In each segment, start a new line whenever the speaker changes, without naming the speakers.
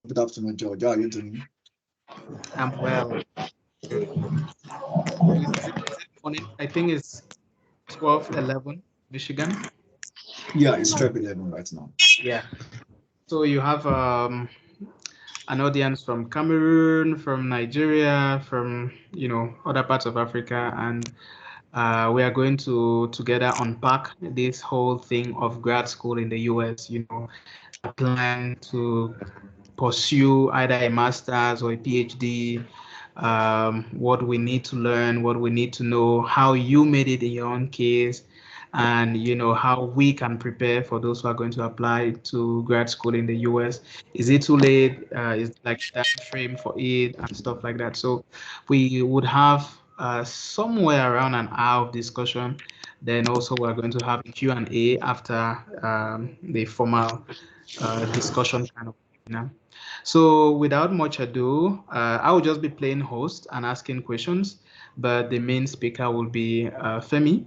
Good afternoon, George. How are you doing?
I'm well. Good. Is it morning? I think it's 12:11, Michigan.
Yeah, it's 12:11 right now.
Yeah. So you have an audience from Cameroon, from Nigeria, from other parts of Africa, and we are going to together unpack this whole thing of grad school in the US. Applying to pursue either a master's or a PhD, what we need to learn, what we need to know, how you made it in your own case, and how we can prepare for those who are going to apply to grad school in the US. Is it too late? Is like time frame for it and stuff like that? So we would have somewhere around an hour of discussion. Then also we're going to have a Q&A after the formal discussion kind of thing. So without much ado, I will just be playing host and asking questions, but the main speaker will be Femi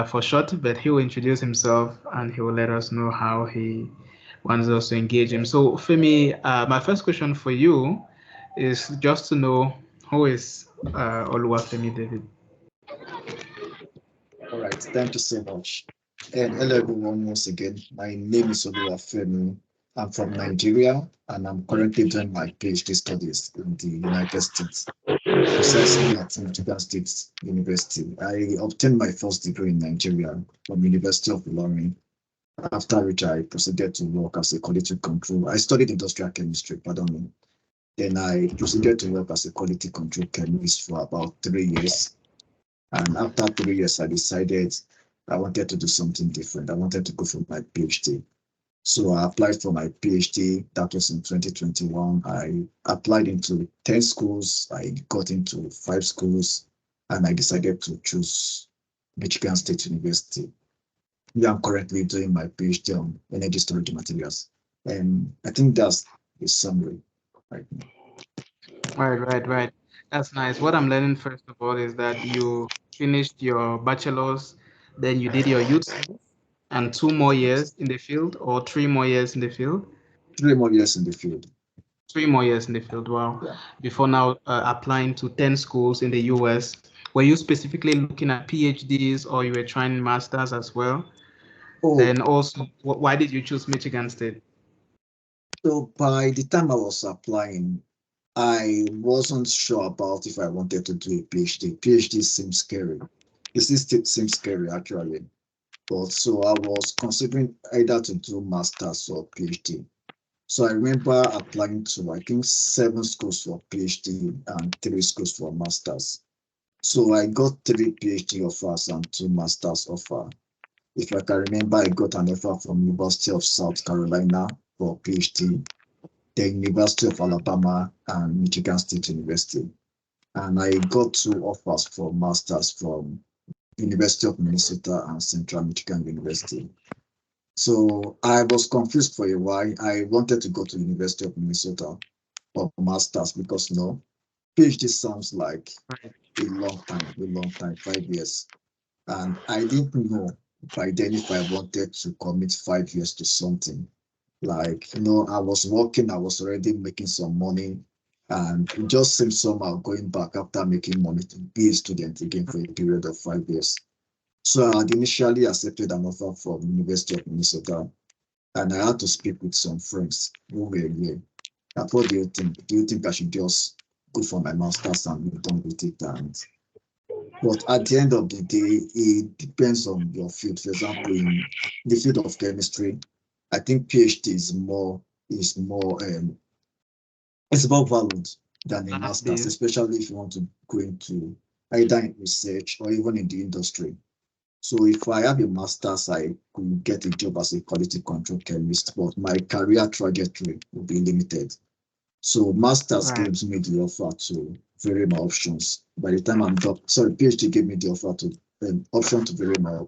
for short, but he will introduce himself and he will let us know how he wants us to engage him. So Femi, my first question for you is just to know who is Oluwafemi David.
All right, thank you so much. And hello, everyone, once again. My name is Oluwafemi. I'm from Nigeria, and I'm currently doing my PhD studies in the United States, precisely at Michigan State University. I obtained my first degree in Nigeria from University of Ilorin, after which I proceeded to work as a quality control. I studied industrial chemistry, pardon me. Then I proceeded to work as a quality control chemist for about 3 years. And after 3 years, I decided I wanted to do something different. I wanted to go for my PhD. So I applied for my PhD. That was in 2021. I applied into 10 schools. I got into 5 schools, and I decided to choose Michigan State University. Yeah, I'm currently doing my PhD on energy storage materials. And I think that's the summary right now.
Right. That's nice. What I'm learning first of all is that you finished your bachelor's, then you did your youth and 2 more years in the field, or 3 more years in the field.
3 more years in the field.
3 more years in the field. Wow.
Yeah.
Before now applying to 10 schools in the US. Were you specifically looking at PhDs or you were trying masters as well?
Oh,
Then also, why did you choose Michigan State?
so by the time I was applying, I wasn't sure about if I wanted to do a PhD. PhD seems scary. It still seems scary actually. But so I was considering either to do masters or PhD. So I remember applying to I think 7 schools for PhD and 3 schools for masters. So I got 3 PhD offers and 2 masters offer. If I can remember, I got an offer from University of South Carolina for PhD, the University of Alabama, and Michigan State University. And I got 2 offers for masters from University of Minnesota and Central Michigan University. So I was confused for a while. I wanted to go to University of Minnesota for masters because PhD sounds like a long time, 5 years. And I didn't know by then if I wanted to commit 5 years to something. Like, I was working, I was already making some money, and it just seemed somehow going back after making money to be a student again for a period of 5 years. So I had initially accepted an offer from University of Minnesota, and I had to speak with some friends who were here. Like, what do you think? Do you think I should just go for my master's and be done with it? But at the end of the day, it depends on your field. For example, in the field of chemistry, I think PhD is more valued than a master's,
Nowadays.
especially if you want to go into either in research or even in the industry. So if I have a master's, I could get a job as a quality control chemist, but my career trajectory will be limited. So master's
Right.
gives me the offer to vary my options. By the time I'm done, sorry, PhD gave me the offer to option to vary my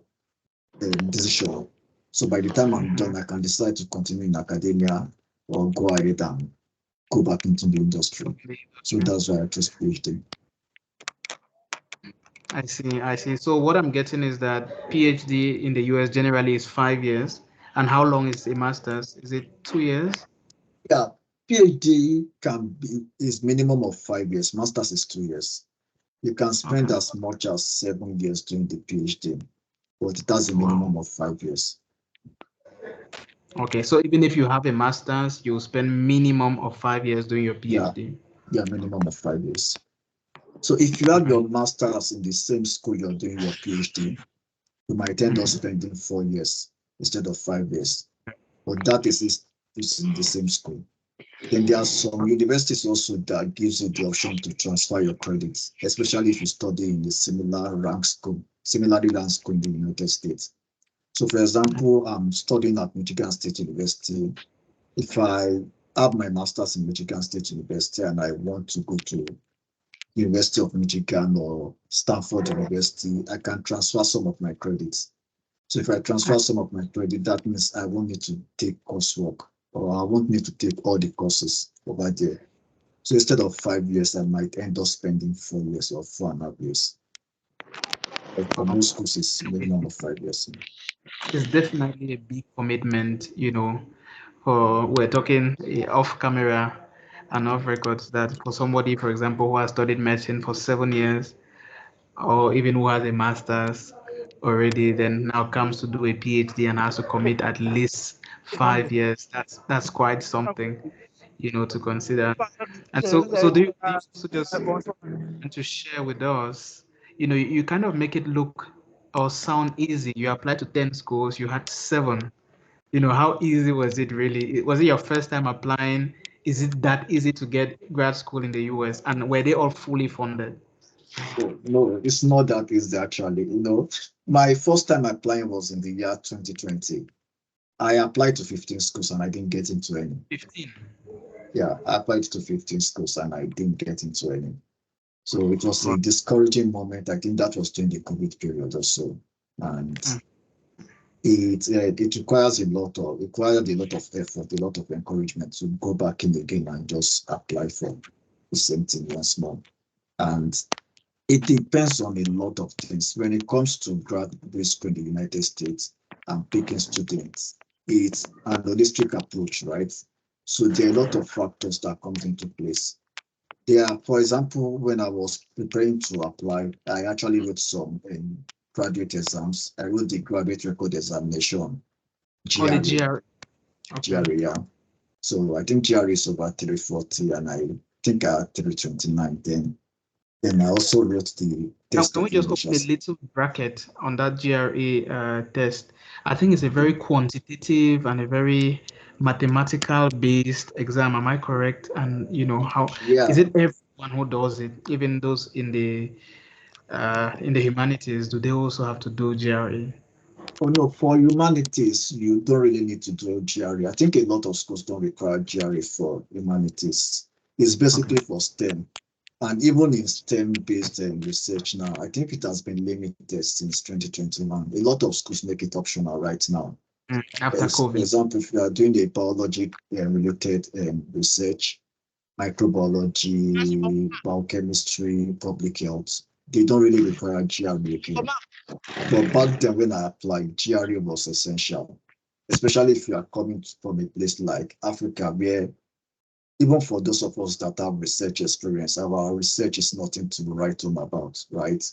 decision. So by the time I'm
Mhm.
done, I can decide to continue in academia or go ahead and go back into the industry.
The
So
industry.
that's why I chose PhD.
I see. So what I'm getting is that PhD in the US generally is 5 years. And how long is a master's? Is it 2 years?
Yeah. PhD can be is minimum of 5 years. Masters is 2 years. You can spend
Okay.
as much as 7 years doing the PhD, but it has a
Wow.
minimum of 5 years.
Okay. So even if you have a master's, you'll spend minimum of 5 years doing your
Yeah,
PhD.
yeah, minimum of 5 years. So if you have
Okay.
your master's in the same school you're doing your PhD, you might end up
Mhm.
spending 4 years instead of 5 years. But that is in the same school. Then there are some universities also that gives you the option to transfer your credits, especially if you study in a similarly ranked school in the United States. So, for example, I'm studying at Michigan State University. If I have my master's in Michigan State University and I want to go to University of Michigan or Stanford University, I can transfer some of my credits. So if I transfer some of my credit, that means I won't need to take coursework or I won't need to take all the courses over there. So instead of 5 years, I might end up spending 4 years or 4.5 years. But for most schools, it's minimum of 5 years.
It's definitely a big commitment, for we're talking off camera and off records that for somebody, for example, who has studied medicine for 7 years or even who has a master's already, then now comes to do a PhD and has to commit at least 5 years. That's quite something, to consider. And so do you also just want to share with us, you kind of make it look or sound easy. You applied to 10 schools, you had seven. How easy was it really? Was it your first time applying? Is it that easy to get grad school in the US? And were they all fully funded?
Oh, no, it's not that easy actually. My first time applying was in the year 2020. I applied to 15 schools and I didn't get into any.
15.
Yeah, I applied to 15 schools and I didn't get into any. So it was a
Wow.
discouraging moment. I think that was during the COVID period or so. And
Mm.
it required a lot of effort, a lot of encouragement to go back in again and just apply for the same thing once more. And it depends on a lot of things. When it comes to graduate school in the United States and picking students, it's an holistic approach, right? So there are a lot of factors that comes into place. Yeah, for example, when I was preparing to apply, I actually wrote some graduate exams. I wrote the graduate record examination,
Oh, the
GRE,
GR. Okay.
GRE, yeah. So I think GRE is over 340 and I think I had 329 then. Then I also wrote the test
Can we
of
just
English
open a
as
little bracket on that GRE test? I think it's a very quantitative and a very mathematical based exam. Am I correct? And how is
yeah.
it everyone who does it, even those in the humanities? Do they also have to do GRE?
Oh no, for humanities, you don't really need to do GRE. I think a lot of schools don't require GRE for humanities. It's
Okay.
basically for STEM. And even in STEM-based research now, I think it has been limited since 2021. A lot of schools make it optional right now.
After
For
COVID.
example, if you are doing a biology related research, microbiology, biochemistry, public health, they don't really require GRE again. But back then, when I applied, GRE was essential, especially if you are coming from a place like Africa, where even for those of us that have research experience, our research is nothing to write home about, right?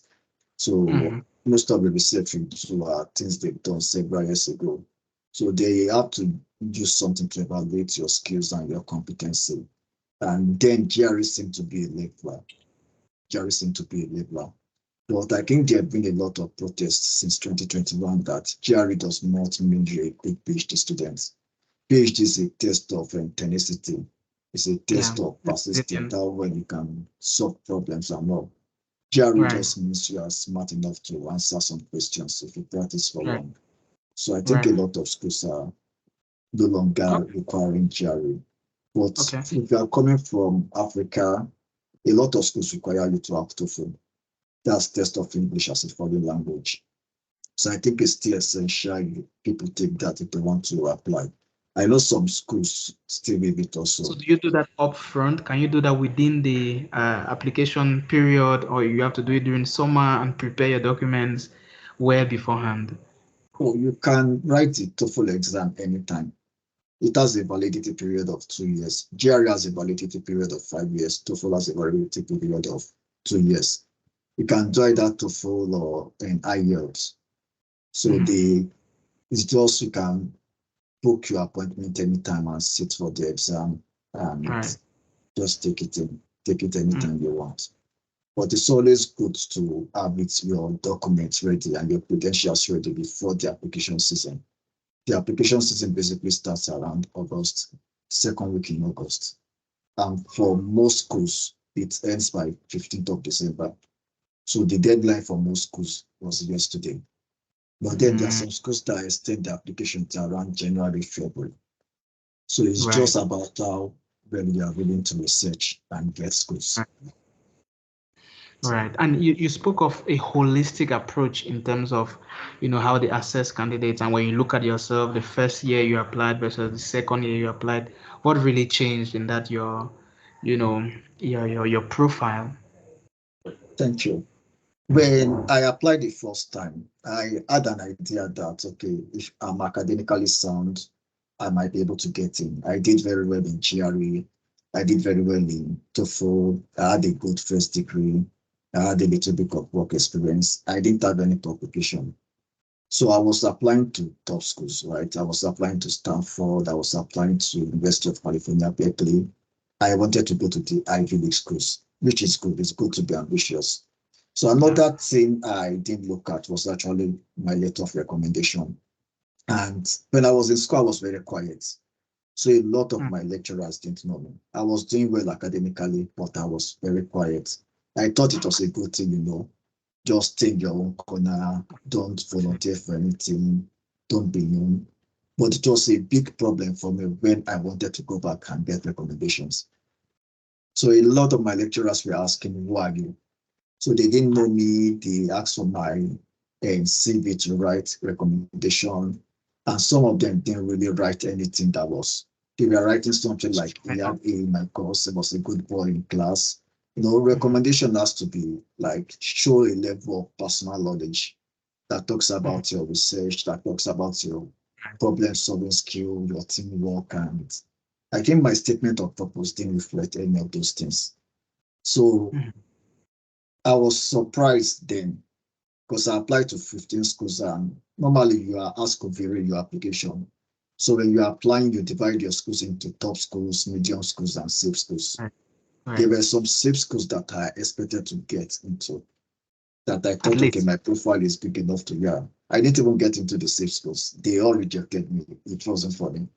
So
Mhm.
most of the research we do are things they've done several years ago. So they have to do something to evaluate your skills and your competency. And then GRE seemed to be a leveler. GRE seemed to be a leveler. But I think there have been a lot of protests since 2021 that GRE does not mean you're a good PhD student. PhD is a test of tenacity. It's a
Yeah.
test of persistence,
Brilliant.
how well you can solve problems and all. GRE
Right.
just means you are smart enough to answer some questions if you practice for
Right.
long. So I think a
Right.
lot of schools are no longer
Okay.
requiring GRE. But
Okay.
if you are coming from Africa, a lot of schools require you to have TOEFL. That's test of English as a foreign language. So I think it's still essential people take that if they want to apply. I know some schools still with it
So
also.
do you do that upfront? Can you do that within the application period, or you have to do it during summer and prepare your documents well beforehand?
Oh, you can write the TOEFL exam anytime. It has a validity period of 2 years. GRE has a validity period of 5 years. TOEFL has a validity period of 2 years. You can do either TOEFL or an IELTS. So it's just you can book your appointment anytime and sit for the exam and
Right.
just take it anytime you want. But it's always good to have your documents ready and your credentials ready before the application season. The application season basically starts around August, second week in August. And for most schools, it ends by 15th of December. So the deadline for most schools was yesterday. But then there are some schools that extend the application to around January, February. So it's
Right.
just about how well you are willing to research and get schools.
Right. And you spoke of a holistic approach in terms of, how they assess candidates. And when you look at yourself, the first year you applied versus the second year you applied, what really changed in that you know, your profile?
Thank you. When I applied the first time, I had an idea that, okay, if I'm academically sound, I might be able to get in. I did very well in GRE. I did very well in TOEFL. I had a good first degree. I had a little bit of work experience. I didn't have any publication. So I was applying to top schools, right? I was applying to Stanford. I was applying to University of California, Berkeley. I wanted to go to the Ivy League schools, which is good. It's good to be ambitious. So
Yeah.
another thing I didn't look at was actually my letter of recommendation. And when I was in school, I was very quiet. So a lot of
Mm.
my lecturers didn't know me. I was doing well academically, but I was very quiet. I thought it was a good thing, just stay in your own corner, don't volunteer for anything, don't be known. But it was a big problem for me when I wanted to go back and get recommendations. So a lot of my lecturers were asking, who are you? So they didn't know me. They asked for my CV to write recommendation. And some of them didn't really write anything they were writing something like he had A in my course, he was a good boy in class. Recommendation has to be like show a level of personal knowledge that talks
Mhm.
about your research, that talks about your problem solving skill, your teamwork. And I think my statement of purpose didn't reflect any of those things. So
Mhm.
I was surprised then because I applied to 15 schools and normally you are asked to vary your application. So when you are applying, you divide your schools into top schools, medium schools, and safe schools.
Right.
There
Right.
were some safe schools that I expected to get into that I
At
thought, okay,
least.
my profile is big enough to, yeah. I didn't even get into the safe schools. They all rejected me. It wasn't for them.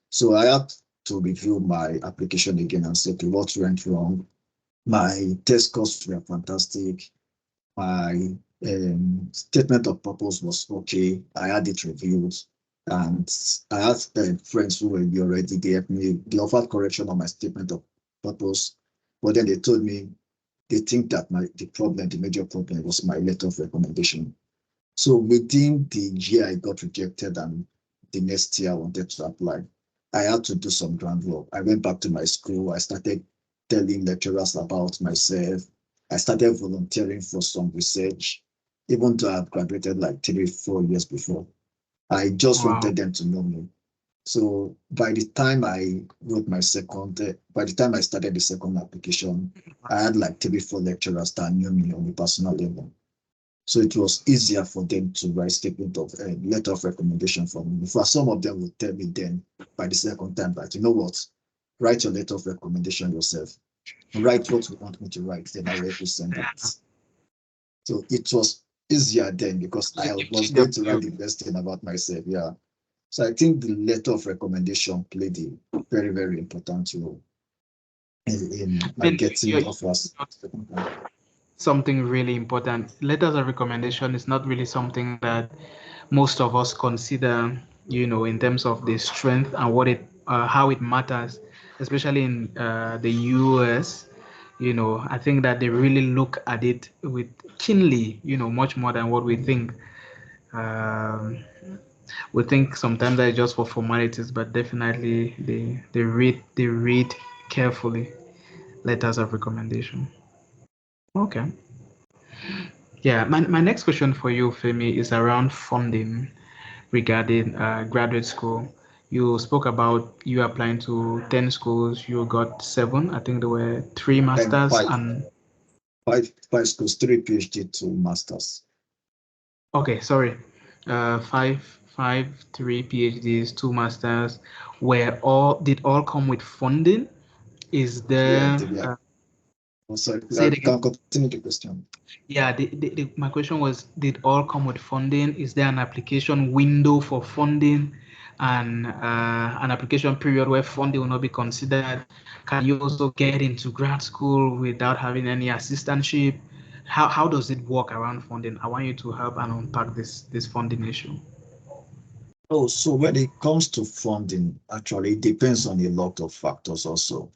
So I had to review my application again and say, okay, what went wrong? My test scores were fantastic. My statement of purpose was okay. I had it reviewed, and I had friends who were already. They helped me. They offered correction on my statement of purpose, but then they told me they think that the major problem was my letter of recommendation. So within the year I got rejected, and the next year I wanted to apply, I had to do some groundwork. I went back to my school. I started telling lecturers about myself. I started volunteering for some research, even though I had graduated like 3, 4 years before. I just
Wow.
wanted them to know me. So by the time by the time I started the second application, I had like 3, 4 lecturers that knew me on a personal level. So it was easier for them to write statement of a letter of recommendation for me. For some of them would tell me then by the second time that, you know what, write your letter of recommendation yourself. Write what you want me to write, then I will help you send
Yeah.
it. So it was easier then because I
You
was
change your
going to write
view.
the best thing about myself. Yeah. So I think the letter of recommendation played a very, very important role in
I
my
mean,
getting offers.
something really important. Letters of recommendation is not really something that most of us consider, in terms of the strength and how it matters, especially in the US. I think that they really look at it with keenly, much more than what we think. Um, we think sometimes that it's just for formalities, but definitely they read carefully letters of recommendation. Okay. Yeah, my next question for you, Femi, is around funding regarding graduate school. You spoke about you applying to 10 schools, you got seven. I think there were three
And
masters and
five schools, three PhD, two masters.
okay, sorry. Five, three PhDs, two masters. Were all did all come with funding? Is
Yeah,
there
yeah. So
say it
you
again?
can continue the question.
Yeah, my question was, did all come with funding? Is there an application window for funding and an application period where funding will not be considered? Can you also get into grad school without having any assistantship? How does it work around funding? I want you to help and unpack this funding issue.
Oh, so when it comes to funding, actually, it depends on a lot of factors also.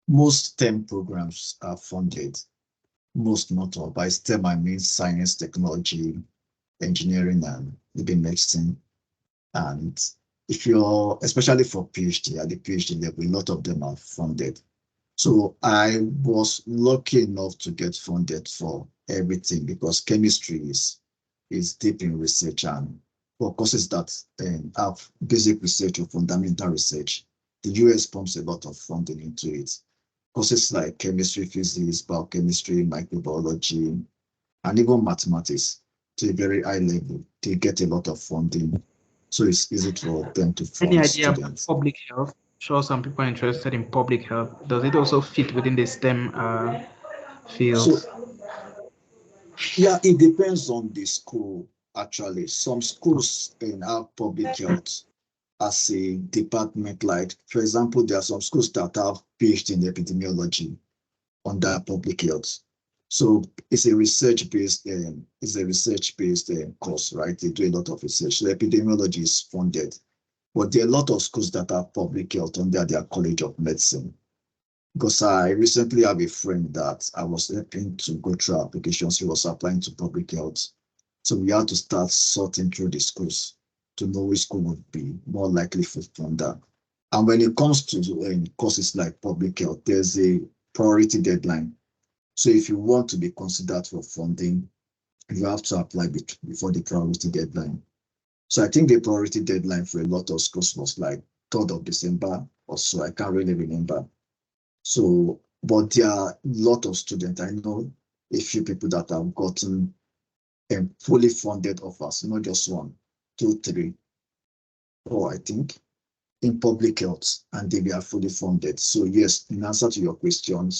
Most STEM programs are funded, most not all. By STEM, I mean science, technology, engineering, and maybe medicine. And if you're, especially for PhD, at the PhD level, a lot of them are funded. So I was lucky enough to get funded for everything because chemistry is deep in research, and for courses that have basic research or fundamental research, the US pumps a lot of funding into it. Courses like chemistry, physics, biochemistry, microbiology, and even mathematics to a very high level, they get a lot of funding. So it's easy for them to
Any
fund
idea about
students.
public health? Sure, some people are interested in public health. Does it also fit within the STEM
So
fields?
yeah, it depends on the school, actually. Some schools have public health as a department. Like, for example, there are some schools that have PhD in epidemiology under public health. So it's a research-based course, right? They do a lot of research. So epidemiology is funded. But there are a lot of schools that have public health under their College of Medicine. Because I recently have a friend that I was helping to go through applications. He was applying to public health. So we had to start sorting through the schools to know which school would be more likely for from that. And when it comes to courses like public health, there's a priority deadline. So if you want to be considered for funding, you have to apply before the priority deadline. So I think the priority deadline for a lot of schools was like 3rd of December or so. I can't really remember. So, but there are a lot of students. I know a few people that have gotten fully funded offers, not just one, two, three, four, I think, in public health, and they were fully funded. So yes, in answer to your question,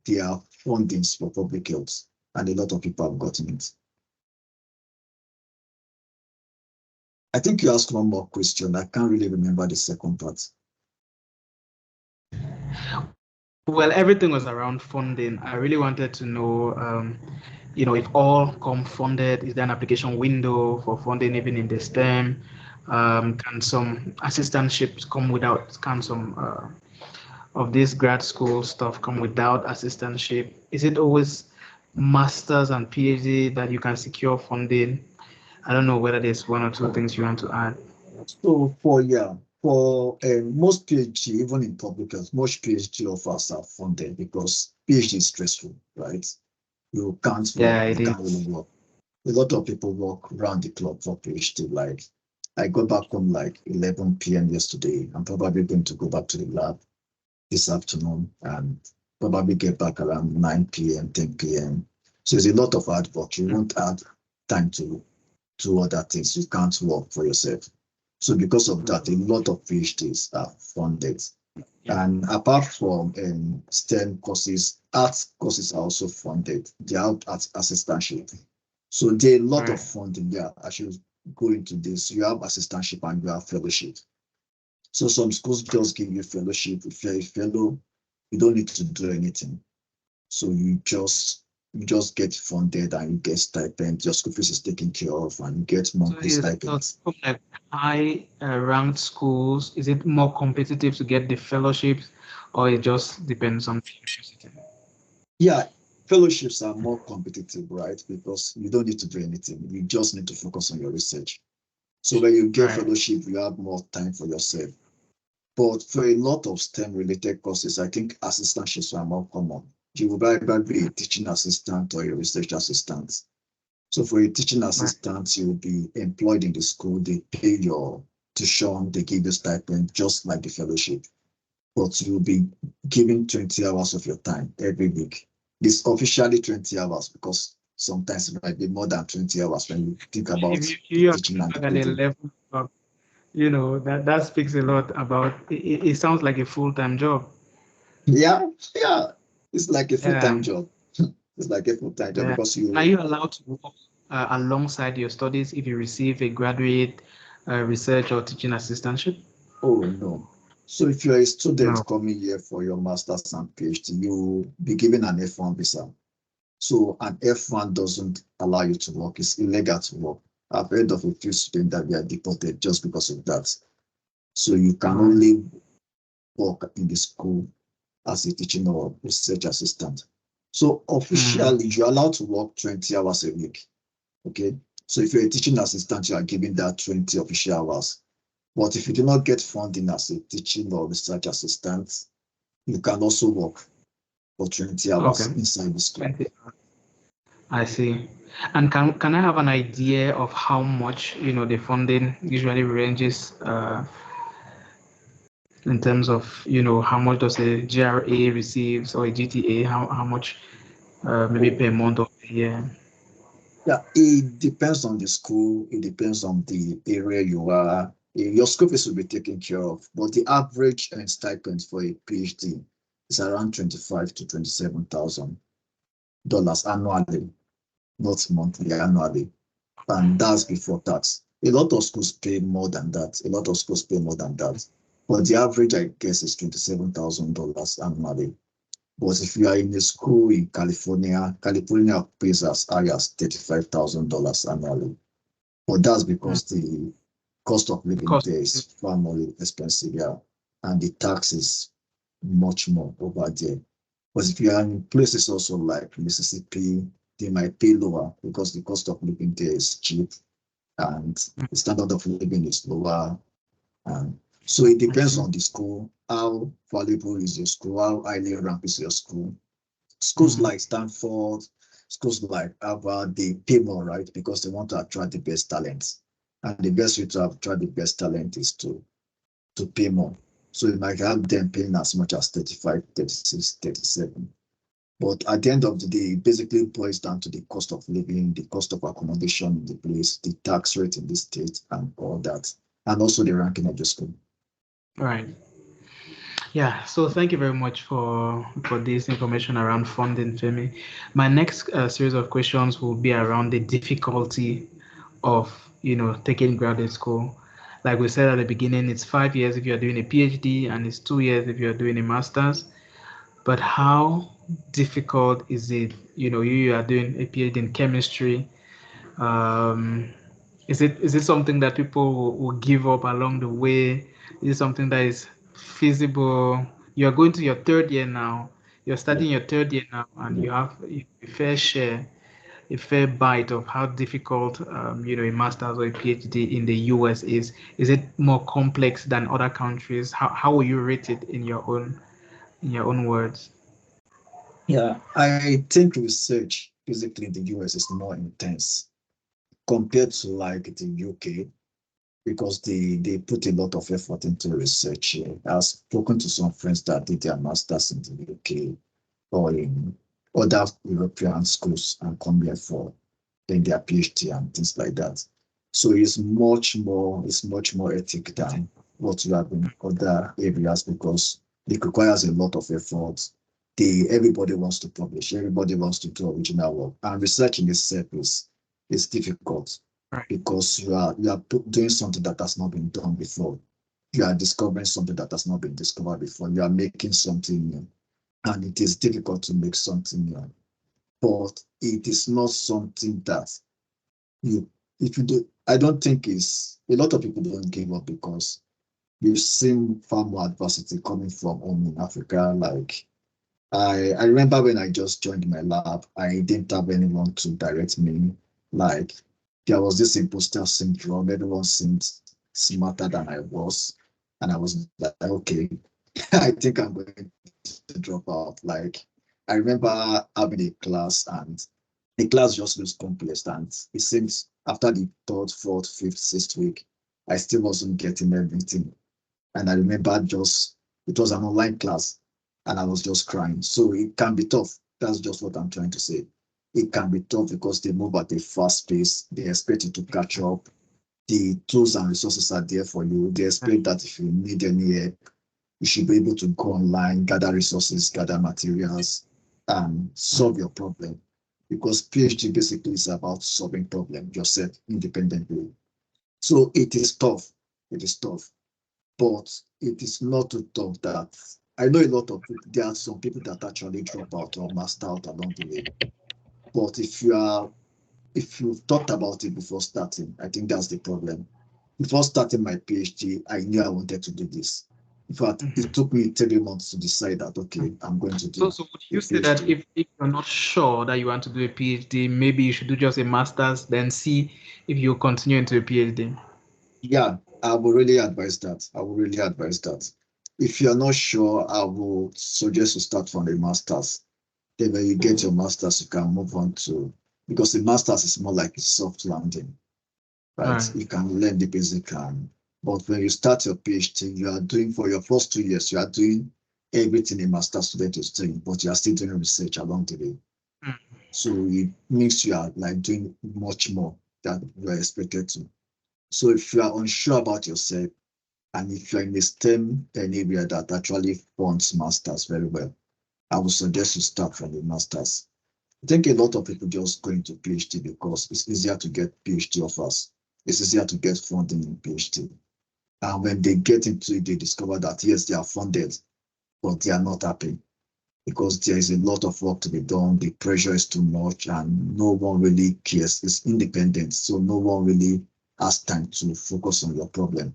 there are fundings for public health, and a lot of people have gotten it. I think you asked one more question. I can't really remember the second part.
Well, everything was around funding. I really wanted to know, if all come funded, is there an application window for funding even in the STEM? Can some assistantships come without? Can some of this grad school stuff come without assistantship? Is it always masters and PhD that you can secure funding? I don't know whether there's one or two things you want to add.
So for most PhD, even in public health, most PhD offers are funded because PhD is stressful, right? You can't work,
Yeah,
you
it
can't really
is.
work. A lot of people work round the clock for PhD. Like I got back home like 11 p.m. yesterday. I'm probably going to go back to the lab this afternoon and probably get back around 9 p.m., 10 p.m. So it's a lot of hard work. You won't have time to do other things. You can't work for yourself. So because of that, a lot of PhDs are funded. And apart from STEM courses, art courses are also funded. They are at assistantship. So there are a lot of
Right.
funding there. I should go into this. You have assistantship and you have fellowship. So some schools just give you fellowship. If you're a fellow, you don't need to do anything. So you just get funded and you get stipend. Your school fees is taken care of and you get
So
monthly
is so
stipends.
from like high ranked schools, is it more competitive to get the fellowships, or it just depends on the university?
Yeah, fellowships are more competitive, right? Because you don't need to do anything. You just need to focus on your research. So when you get
Right.
fellowship, you have more time for yourself. But for a lot of STEM related courses, I think assistantships are more common. You will either be a teaching assistant or a research assistant. So for a teaching
Right.
assistant, you will be employed in the school. They pay tuition, they give you stipend, just like the fellowship. But you'll be given 20 hours of your time every week. It's officially 20 hours because sometimes it might be more than 20 hours when you think about
If you,
the
you
teaching and the
look at the
coding.
level of, that speaks a lot about it sounds like a full-time job.
Yeah, yeah. It's like a
Yeah,
full-time job. It's like a full-time job
yeah.
because
Are
you,
you allowed to work alongside your studies if you receive a graduate research or teaching assistantship?
oh no. So if you're a student
No.
coming here for your master's and PhD, you'll be given an F1 visa. So an F1 doesn't allow you to work. It's illegal to work. I've heard of a few students that were deported just because of that. So you
All
can
right.
only work in the school as a teaching or research assistant. So
Mm,
officially, you're allowed to work 20 hours a week. Okay. So if you're a teaching assistant, you are given that 20 official hours. But if you do not get funding as a teaching or research assistant, you can also work for 20
okay.
hours inside the school.
20. I see. And can I have an idea of how much, the funding usually ranges in terms of, how much does a GRA receives or a GTA, how much maybe
Oh,
per month or per year?
yeah, it depends on the school. It depends on the area you are. Your school fees will be taken care of, but the average stipend for a PhD is around 25 to $27,000 annually, not monthly, annually, and that's before tax. A lot of schools pay more than that. A lot of schools pay more than that, but the average, I guess, is $27,000 annually. But if you are in a school in California, California pays as high as $35,000 annually. But that's
Mm,
because the cost of
the
living
cost.
there is far more expensive, yeah, and the tax is much more over there. But if you are in places also like Mississippi, they might pay lower because the cost of living there is cheap and
Mm,
the standard of living is lower. And so it
I
depends
see.
on the school, how valuable is your school, how highly ranked is your school. Schools
Mm,
like Stanford, schools like Harvard, they pay more, right? Because they want to attract the best talent. And the best way to attract the best talent is to pay more. So you might have them paying as much as 35, 36, 37. But at the end of the day, it basically boils down to the cost of living, the cost of accommodation in the place, the tax rate in the state, and all that. And also the ranking of the school.
right. Yeah. So thank you very much for this information around funding, Femi. My next series of questions will be around the difficulty of taking graduate school. Like we said at the beginning, it's 5 years if you're doing a PhD and it's 2 years if you're doing a master's. But how difficult is it? You are doing a PhD in chemistry. Um, is it something that people will give up along the way? Is it something that is feasible? You are going to your third year now. You're
Yeah.
starting your third year now, and you have a fair share, a fair bite of how difficult a master's or a PhD in the US is. Is it more complex than other countries? How will you rate it in your own words?
Yeah, I think research physically in the US is more intense compared to like the UK because they put a lot of effort into research here. I've spoken to some friends that did their masters in the UK or in other European schools and come here for then their PhD and things like that. So it's much more ethic than what you have in other areas because it requires a lot of effort. Everybody wants to publish, everybody wants to do original work, and research in itself is difficult
Right.
because you are doing something that has not been done before. You are discovering something that has not been discovered before. You are making something new, and it is difficult to make something new. But it is not something that you if you do. I don't think is a lot of people don't give up because we've seen far more adversity coming from home in Africa. Like I remember when I just joined my lab, I didn't have anyone to direct me. Like there was this imposter syndrome. Everyone seemed smarter than I was. And I was like, okay, I think I'm going to drop out. Like I remember having a class and the class just looks complex. And it seems after the third, fourth, fifth, sixth week, I still wasn't getting everything. And I remember just, it was an online class and I was just crying. So it can be tough. That's just what I'm trying to say. It can be tough because they move at a fast pace. They expect you to catch up. The tools and resources are there for you. They expect that if you need any help, you should be able to go online, gather resources, gather materials, and solve your problem. Because PhD basically is about solving problems yourself independently. So it is tough. It is tough, but it is not too tough that I know a lot of people. There are some people that actually drop out or master out along the way. But if you've thought about it before starting, I think that's the problem. Before starting my PhD, I knew I wanted to do this. In fact, it
Mhm.
took me 3 months to decide that, okay, I'm going to
So,
do
so would
a
you say that
PhD.
if you're not sure that you want to do a PhD, maybe you should do just a master's, then see if you continue into a PhD?
Yeah, I would really advise that. I would really advise that. If you're not sure, I will suggest you start from the master's. Then when you get your master's, you can move on to, because the master's is more like a soft landing, right?
Right.
You can learn the basic but when you start your PhD, you are doing for your first 2 years, you are doing everything a master student is doing, but you are still doing research along the way.
Mm.
So it means you are like doing much more than you are expected to. So if you are unsure about yourself, and if you're in a STEM area that actually funds masters very well, I would suggest you start from the masters. I think a lot of people just go into PhD because it's easier to get PhD offers. It's easier to get funding in PhD. And when they get into it, they discover that yes, they are funded, but they are not happy because there is a lot of work to be done. The pressure is too much, and no one really cares. It's independent, so no one really has time to focus on your problem.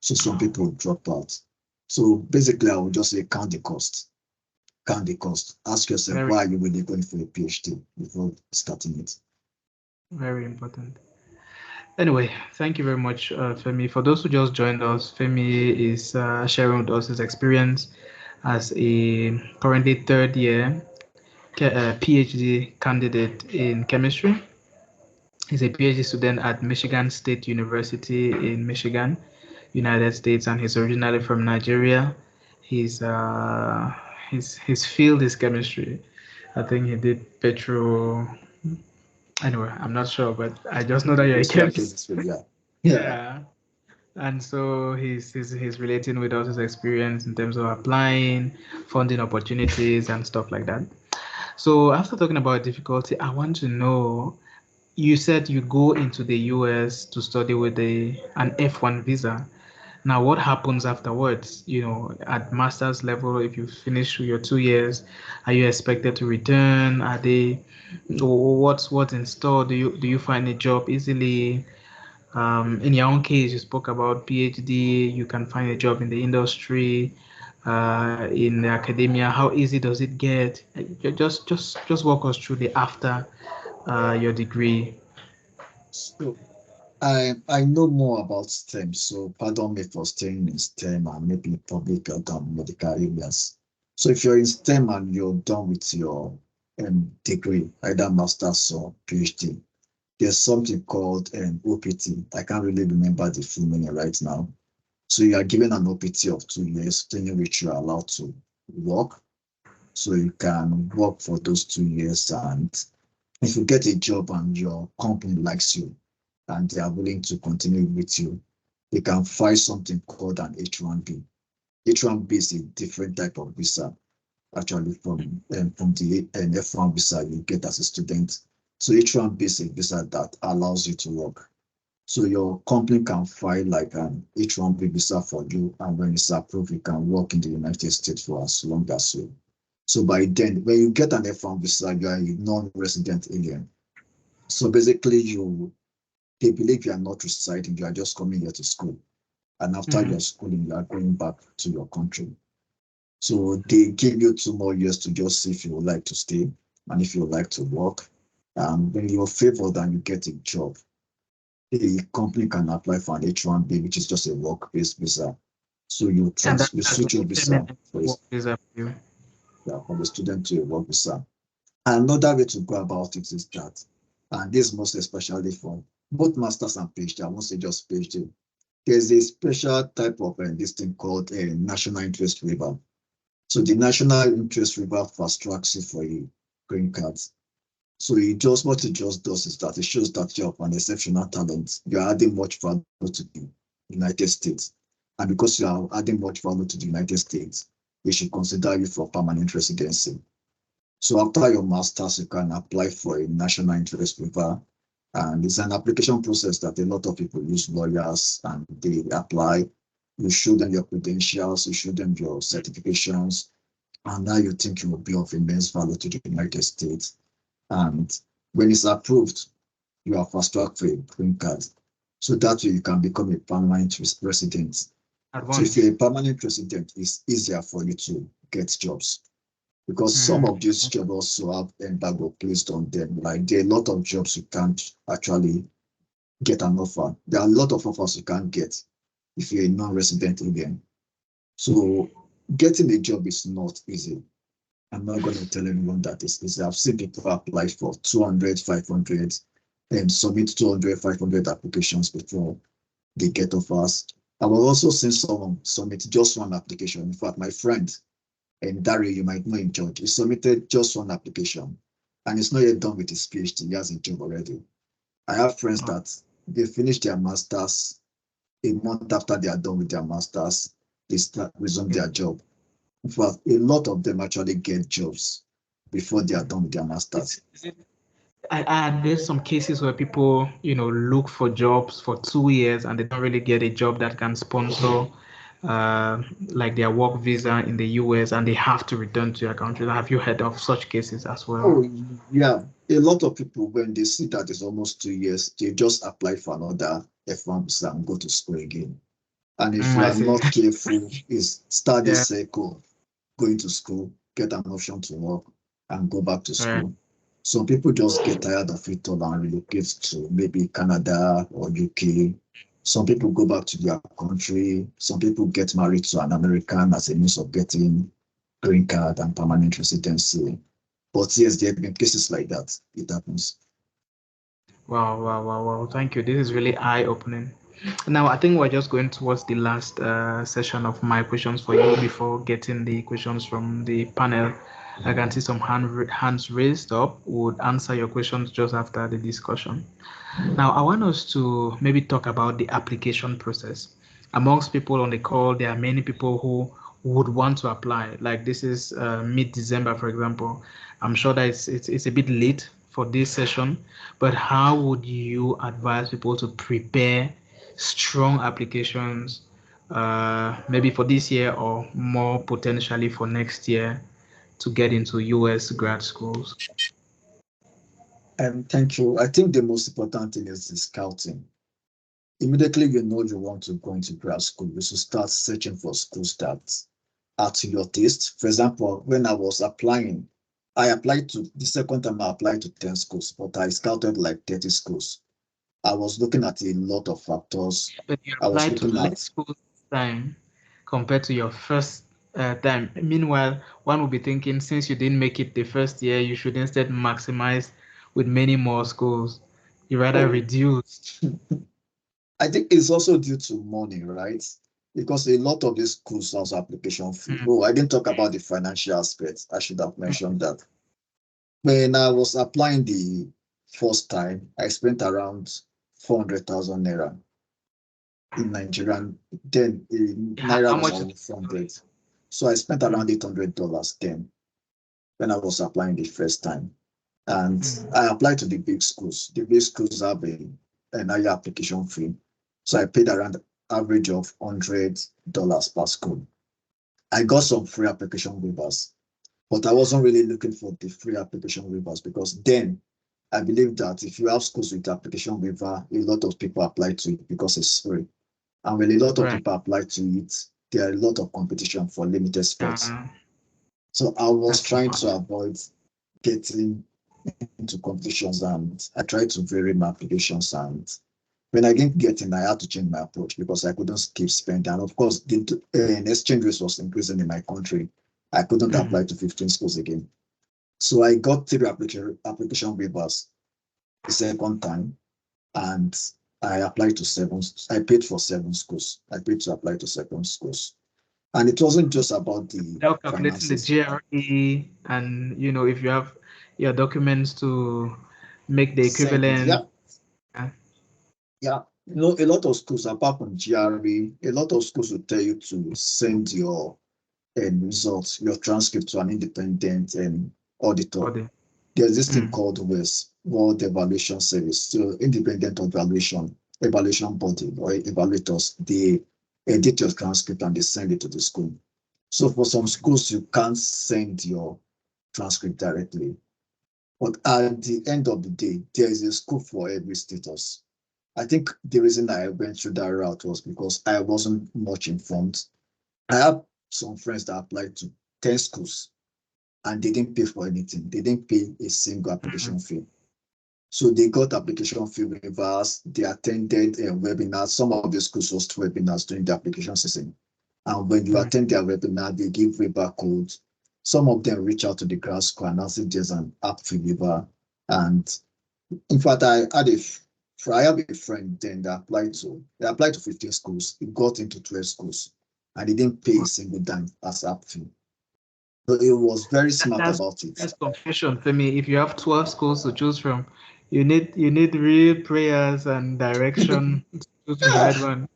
So some people drop out. So basically, I would just say count the cost. Count the cost. Ask yourself,
Very,
why are you really going for a PhD before starting it?
very important. Anyway, thank you very much, Femi. For those who just joined us, Femi is sharing with us his experience as a currently third year PhD candidate in chemistry. He's a PhD student at Michigan State University in Michigan, United States, and he's originally from Nigeria. His his field is chemistry. I think he did petro. Anyway, I'm not sure, but I just know that you're a
Industrial
chemist.
chemistry, yeah. Yeah.
Yeah. And so he's relating with us his experience in terms of applying, funding opportunities, and stuff like that. So after talking about difficulty, I want to know. You said you go into the US to study with an F1 visa. Now, what happens afterwards? You know, at master's level, if you finish your 2 years, are you expected to return? Are they, what's in store? Do you find a job easily? In your own case, you spoke about PhD. You can find a job in the industry, in the academia. How easy does it get? Just walk us through the after your degree.
So I know more about STEM, so pardon me for staying in STEM and maybe public health and medical areas. So if you're in STEM and you're done with your degree, either master's or PhD, there's something called OPT. I can't really remember the full meaning right now. So you are given an OPT of 2 years, during which you are allowed to work. So you can work for those 2 years, and if you get a job and your company likes you and they are willing to continue with you, they can file something called an H1B. H1B is a different type of visa, actually, from the F1 visa you get as a student. So H1B is a visa that allows you to work. So your company can file like an H1B visa for you, and when it's approved, you can work in the United States for as long as you. So by then, when you get an F1 visa, you are a non-resident alien. So basically, they believe you are not residing, you are just coming here to school. And after
Mhm.
your schooling, you are going back to your country. So they give you 2 more years to just see if you would like to stay and if you would like to work. And when you're favored and you get a job, the company can apply for an H1B, which is just a work-based visa. So
And
you
that's
switch
a
your visa
permanent
for
work visa for you.
yeah, from a student to a work visa. Another way to go about it is that, and this most especially for both masters and PhD, I won't say just PhD, there's a special type of this thing called a national interest waiver. So the national interest waiver fast tracks you for a green card. So what it just does is that it shows that you have an exceptional talent. You are adding much value to the United States. And because you are adding much value to the United States, they should consider you for permanent residency. So after your master's, you can apply for a national interest waiver. And it's an application process that a lot of people use, lawyers, and they apply. You show them your credentials, you show them your certifications, and now you think you will be of immense value to the United States. And when it's approved, you are fast tracked for a green card. So that way you can become a permanent resident.
At
So if
once.
you're a permanent resident, it's easier for you to get jobs because some of these jobs also have embargo placed on them. Like there are a lot of jobs you can't actually get an offer. There are a lot of offers you can't get if you're a non-resident alien. So getting a job is not easy. I'm not going to tell anyone that it's easy. I've seen people apply for 200, 500, and submit 200, 500 applications before they get offers. I will also seen someone submit just one application. In fact, my friend, and Dari, you might know him, George, he submitted just one application and he's not yet done with his PhD. He has a job already. I have friends that they finish their masters a month after they are done with their masters, they start resume their job. In fact, a lot of them actually get jobs before they are done with their masters.
There's some cases where people, look for jobs for 2 years and they don't really get a job that can sponsor, like their work visa in the US, and they have to return to their country. Have you heard of such cases as well?
Oh, yeah. A lot of people, when they see that it's almost 2 years, they just apply for another F1 visa and go to school again. And if you
I
are
see.
not careful, is start
Yeah,
this cycle, going to school, get an option to work, and go back to
right.
school. Some people just get tired of it all and relocate to maybe Canada or UK. Some people go back to their country. Some people get married to an American as a means of getting green card and permanent residency. But yes, there have been cases like that. It happens.
Wow, wow, wow, wow. Thank you. This is really eye-opening. Now, I think we're just going towards the last session of my questions for you before getting the questions from the panel. I can see some hands raised up. Would answer your questions just after the discussion. Now, I want us to maybe talk about the application process. Amongst people on the call, there are many people who would want to apply. Like this is mid-December, for example. I'm sure that it's a bit late for this session, but how would you advise people to prepare strong applications, maybe for this year or more potentially for next year to get into US grad schools?
Thank you. I think the most important thing is the scouting. Immediately you know you want to go into grad school, you should start searching for schools that are to your taste. For example, when I was applying, I applied to the second time I applied to 10 schools, but I scouted like 30 schools. I was looking at a lot of factors.
But you
I was
applied to
looking
less
at,
schools this time compared to your first time. Meanwhile, one will be thinking since you didn't make it the first year, you should instead maximize with many more schools. You rather
oh,
reduce.
I think it's also due to money, right? Because a lot of these schools have application fee.
Mm,
Oh, I didn't talk about the financial aspect. I should have
mm.
mentioned that. When I was applying the first time, I spent around 400,000 naira in Nigerian. Then in
How
naira was
much is
around
it?
400. So I spent
Mm,
around $800 then when I was applying the first time. And
mm,
I applied to the big schools. The big schools have an higher application fee. So I paid around average of $100 per school. I got some free application waivers, but I wasn't really looking for the free application waivers because then I believe that if you have schools with application waiver, a lot of people apply to it because it's free. And when a lot of
right.
people apply to it, there are a lot of competition for limited spots.
Uh,
So I was
that's
trying
important.
to avoid getting into competitions and I tried to vary my applications. And when I didn't get in, I had to change my approach because I couldn't keep spending. And of course, the exchange rate was increasing in my country. I couldn't
Mm,
apply to 15 schools again. So I got three application waivers the second time. And I applied to seven. I paid for seven schools. I paid to apply to seven schools, and it wasn't just about the
without calculating the
finances.
GRE and if you have your documents to make the
Send it.
equivalent.
Yeah,
Yeah.
yeah. A lot of schools, apart from GRE, a lot of schools will tell you to send your results, your transcript to an independent auditor.
For the
There's this thing
mm,
called WES, World Evaluation Service. So independent evaluation body or evaluators, they edit your transcript and they send it to the school. So for some
okay.
schools, you can't send your transcript directly. But at the end of the day, there is a school for every status. I think the reason I went through that route was because I wasn't much informed. I have some friends that applied to 10 schools and they didn't pay for anything. They didn't pay a single
Mm,
application fee. So they got application fee waivers. They attended webinars. Some of the schools host webinars during the application season. And when you
mm,
attend their webinar, they give waiver codes. Some of them reach out to the grad school and ask if there's an app fee waiver. And in fact, I have a friend then that applied to 15 schools. He got into 12 schools and he didn't pay a
wow.
single dime as app fee. So he was very
That-
smart
that's
about it.
that's confusion for me. If you have 12 schools to choose from, you need real prayers and direction to choose the right
Yeah,
one.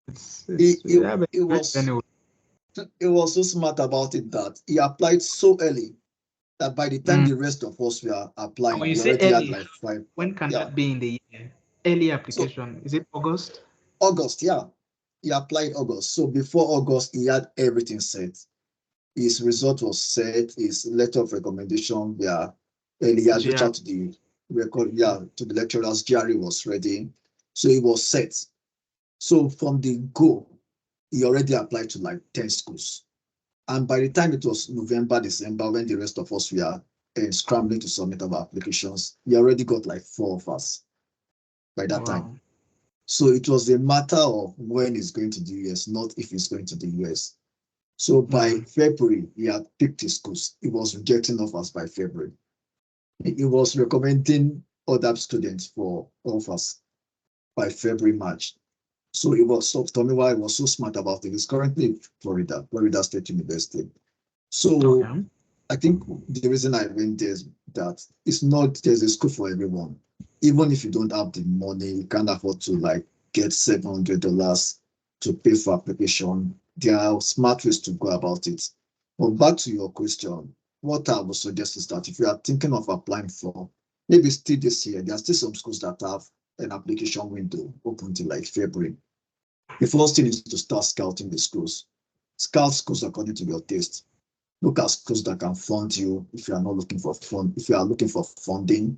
he,
It's
he,
yeah, but
he
it's great
was
anyway.
he was so smart about it that he applied so early that by the time
Mm.
the rest of us were
And
applying,
when you
we
say
already had
early,
like five.
when can
Yeah.
that be in the year? Early
So
application. Is it August?
August, yeah. He applied August. So before August, he had everything set. His result was set, his letter of recommendation, yeah. And he had reached
GR.
out to the record, yeah, to the lecturers. Jerry was ready. So it was set. So from the go, he already applied to like 10 schools. And by the time it was November, December, when the rest of us were scrambling to submit our applications, he already got like four of us by that time.
Wow.
So it was a matter of when he's going to the US, not if he's going to the US. So by
Mm.
February, he had picked his schools. He was rejecting offers by February. He was recommending other students for offers by February, March. So it was so Tomiwa was so smart about it. He's currently in Florida State University. So
Okay.
I think the reason I went there is that there's a school for everyone. Even if you don't have the money, you can't afford to like get $700 to pay for application. There are smart ways to go about it. But back to your question, what I would suggest is that if you are thinking of applying for maybe still this year, there are still some schools that have an application window open till like February. The first thing is to start scouting the schools. Scout schools according to your taste. Look at schools that can fund you if you are not looking for fund, if you are looking for funding.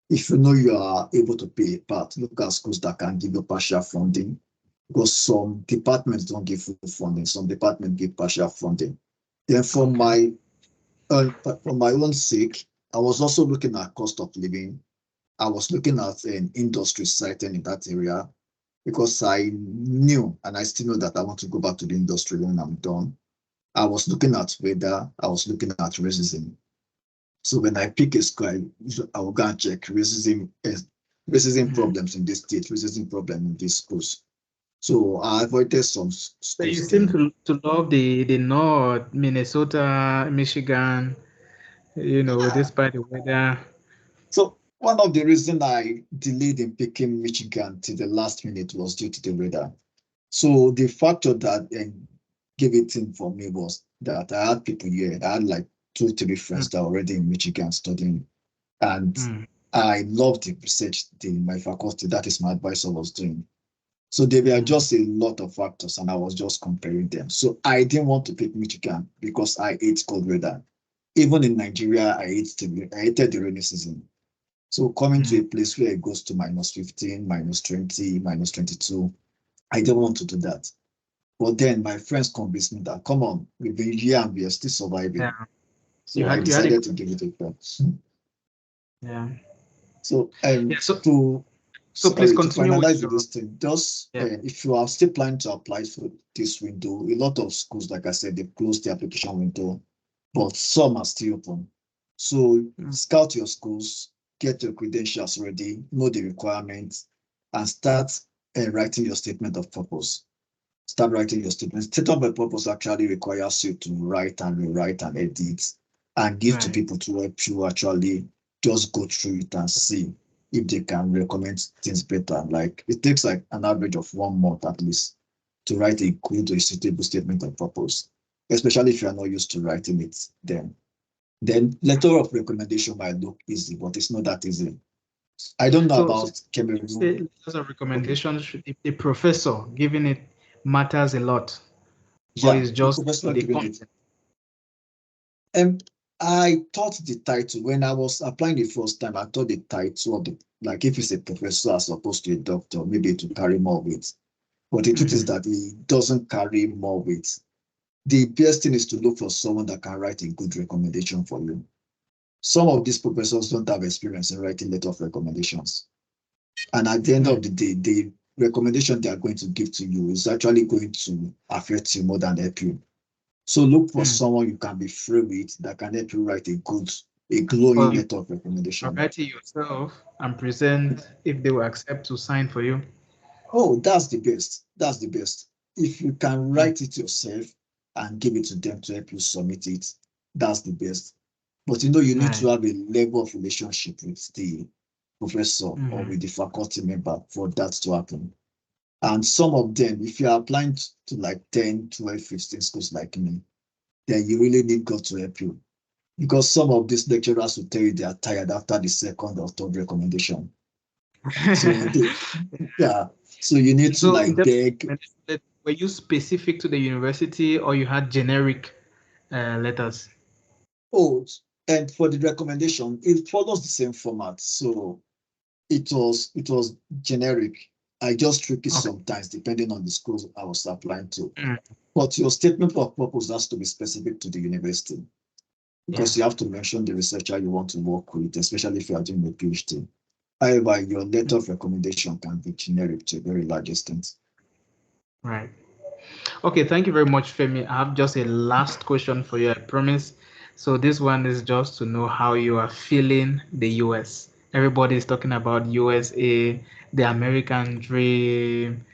If you know you are able to pay a part, look at schools that can give you partial funding. Because some departments don't give full funding, some departments give partial funding. Then
Okay.
for my own sake, I was also looking at cost of living. I was looking at an industry siting in that area because I knew and I still know that I want to go back to the industry when I'm done. I was looking at weather, I was looking at racism. So when I pick a school, I will go and check racism
Mm.
problems in this state, racism problem in these schools. So I avoided some
So you
schools
seem
there.
to love the North, Minnesota, Michigan,
Yeah.
despite the weather.
So one of the reasons I delayed in picking Michigan till the last minute was due to the weather. So the factor that gave it in for me was that I had people here. I had like two, three
Mm.
friends that were already in Michigan studying. And
Mm.
I loved the research my faculty, that is my advisor, was doing. So there were
Mm.
just a lot of factors, and I was just comparing them. So I didn't want to pick Michigan because I hate cold weather. Even in Nigeria, I hated the rainy season. So coming to
Mm.
a place where it goes to minus 15, minus 20, minus 22, I didn't want to do that. But then my friends convinced me that, come on, we've been here and we are still
Yeah.
surviving.
You
So I
had you had a
decided to give it a try.
yeah.
So
Yeah. So
to
so please
to
continue with
finalize with
your
this thing, just
yeah.
if you are still planning to apply for this window, a lot of schools, like I said, they closed the application window, but some are still open. So
Mm.
scout your schools, get your credentials ready, know the requirements, and start writing your statement of purpose. Start writing your statement. Statement of purpose actually requires you to write and rewrite and edit and give to
Right.
people to help you actually just go through it and see if they can recommend things better. Like it takes like an average of 1 month at least to write a good or suitable statement of purpose, especially if you are not used to writing it. Then letter of recommendation might look easy, but it's not that easy. I don't know
So
about
say
Cameroon.
letters of
Okay.
recommendations, the professor giving it matters a lot, or
Yeah,
is
the
just
professor
the
giving it.
content?
I thought the title when I was applying the first time. I thought the title of the like if it's a professor as opposed to a doctor, maybe it will carry more weight. But the truth is
Mm-hmm.
that it doesn't carry more weight. The best thing is to look for someone that can write a good recommendation for you. Some of these professors don't have experience in writing letter of recommendations, and at the end of the day, the recommendation they are going to give to you is actually going to affect you more than help you. So look for
Mm.
someone you can be free with that can help you write a glowing
Or you
letter of
can
recommendation.
write it yourself and present if they will accept to sign for you.
Oh, that's the best. That's the best. If you can
Mm.
write it yourself and give it to them to help you submit it, that's the best. But you know, you need to
Right.
have a level of relationship with the professor or
Mm-hmm.
with the faculty member for that to happen. And some of them, if you're applying to like 10, 12, 15 schools like me, then you really need God to help you. Because some of these lecturers will tell you they are tired after the second or third recommendation. So they, yeah, so you need to
So in
like
terms of
beg.
recommendation, were you specific to the university or you had generic letters?
Oh, and for the recommendation, it follows the same format. So it was generic. I just tweak it
Okay.
sometimes depending on the schools I was applying to.
Mm.
But your statement of purpose has to be specific to the university
Yeah.
because you have to mention the researcher you want to work with, especially if you are doing a PhD. However, your letter of recommendation can be generic to a very large extent.
Right. Okay, thank you very much, Femi. I have just a last question for you, I promise. So this one is just to know how you are feeling the US. Everybody is talking about USA, the American dream.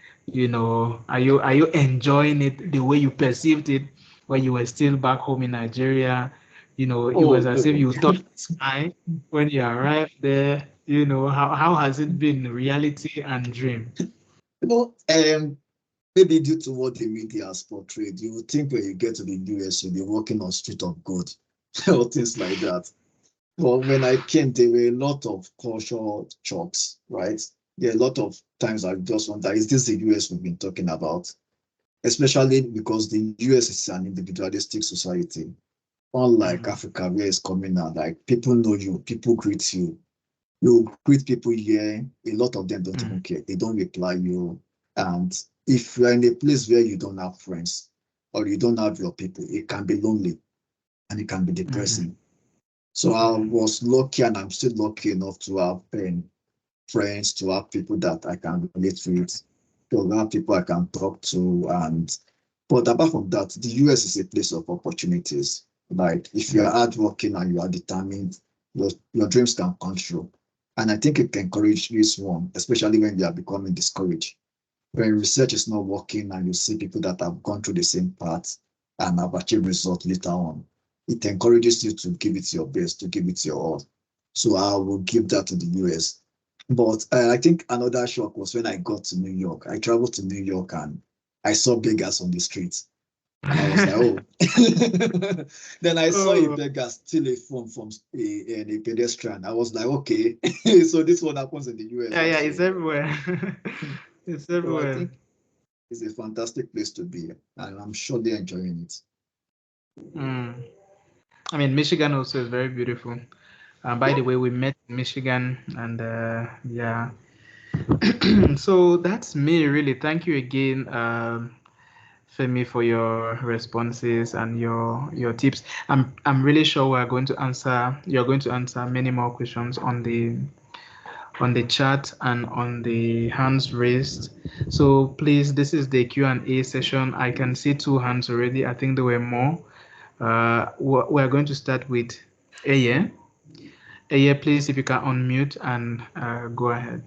Are you enjoying it the way you perceived it when you were still back home in Nigeria? It
Oh,
was as if
no.
you touched the sky when you arrived there. How has it been reality and dream?
You know, maybe due to what the media has portrayed, you would think when you get to the US, you'll be walking on street of gold or things like that. But when I came, there were a lot of cultural shocks, right? There are a lot of times I just wonder, is this the US we've been talking about? Especially because the US is an individualistic society, unlike
Mm,
Africa, where it's communal. Like people know you, people greet you. You greet people here, a lot of them don't
mm,
even care. They don't reply you. And if you're in a place where you don't have friends or you don't have your people, it can be lonely and it can be
mhm,
depressing. So I
mm,
was lucky and I'm still lucky enough to have friends, to have people that I can relate with, to have people I can talk to. But apart from that, the US is a place of opportunities. Like if you are
mm,
hardworking and you are determined, your dreams can come true. And I think it can encourage this one, especially when you are becoming discouraged. When research is not working and you see people that have gone through the same path and have achieved results later on, it encourages you to give it your best, to give it your all. So I will give that to the US. But I think another shock was when I got to New York. I traveled to New York and I saw beggars on the streets. And I was like,
mm.
oh. Then I saw a
Oh,
beggar steal a phone from a pedestrian. I was like, okay. So this one happens in the US
yeah, yeah, it's
also.
everywhere. It's
So I
everywhere.
think it's a fantastic place to be, and I'm surely enjoying it.
Mm. I mean, Michigan also is very beautiful. By the way, we met in Michigan, and yeah. So that's me, really. Thank you again, Femi, for your responses and your tips. I'm really sure we are going to answer. You're going to answer many more questions on the chat and on the hands raised. So please, this is the Q&A session. I can see two hands already. I think there were more. We're going to start with Eye. Eye, please, if you can unmute and go ahead.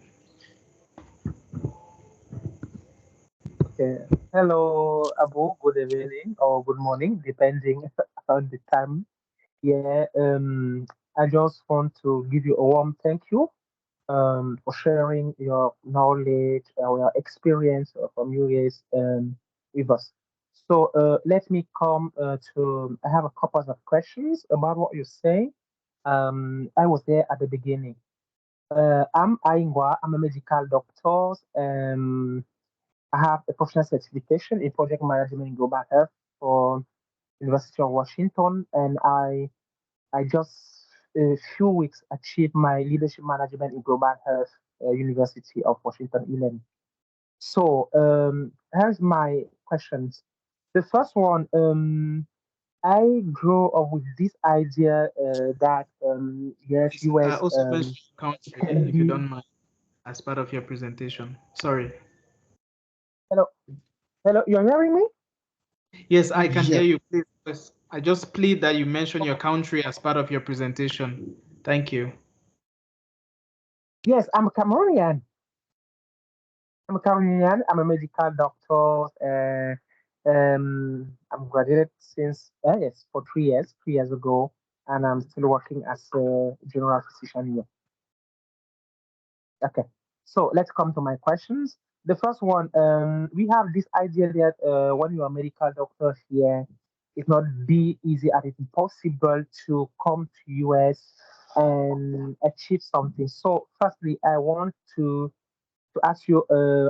Okay. Hello, Abu. Good evening or good morning, depending on the time. Yeah. I just want to give you a warm thank you for sharing your knowledge, your experience from US with us. So let me come to. I have a couple of questions about what you say. I was there at the beginning. I'm Aingwa. I'm a medical doctor. I have a professional certification in project management in global health for University of Washington, and I just a few weeks achieved my leadership management in global health, University of Washington, Illinois. So here's my questions. The first one, I grew up with this idea that yes,
Please,
US
also mention your country,
can
if you
be.
don't mind, as part of your presentation. Sorry.
Hello, hello, you're hearing me?
Yes, I can hear
Yeah,
you. Please, yes. I just plead that you mention your country as part of your presentation. Thank you.
Yes, I'm Cameroonian. I'm a Cameroonian. I'm a medical doctor. I'm graduated since yes for 3 years, 3 years ago, and I'm still working as a general physician here. Okay, so let's come to my questions. The first one, we have this idea that when you're a medical doctor here, it's not be easy and it's impossible to come to US and achieve something. So, firstly, I want to ask you,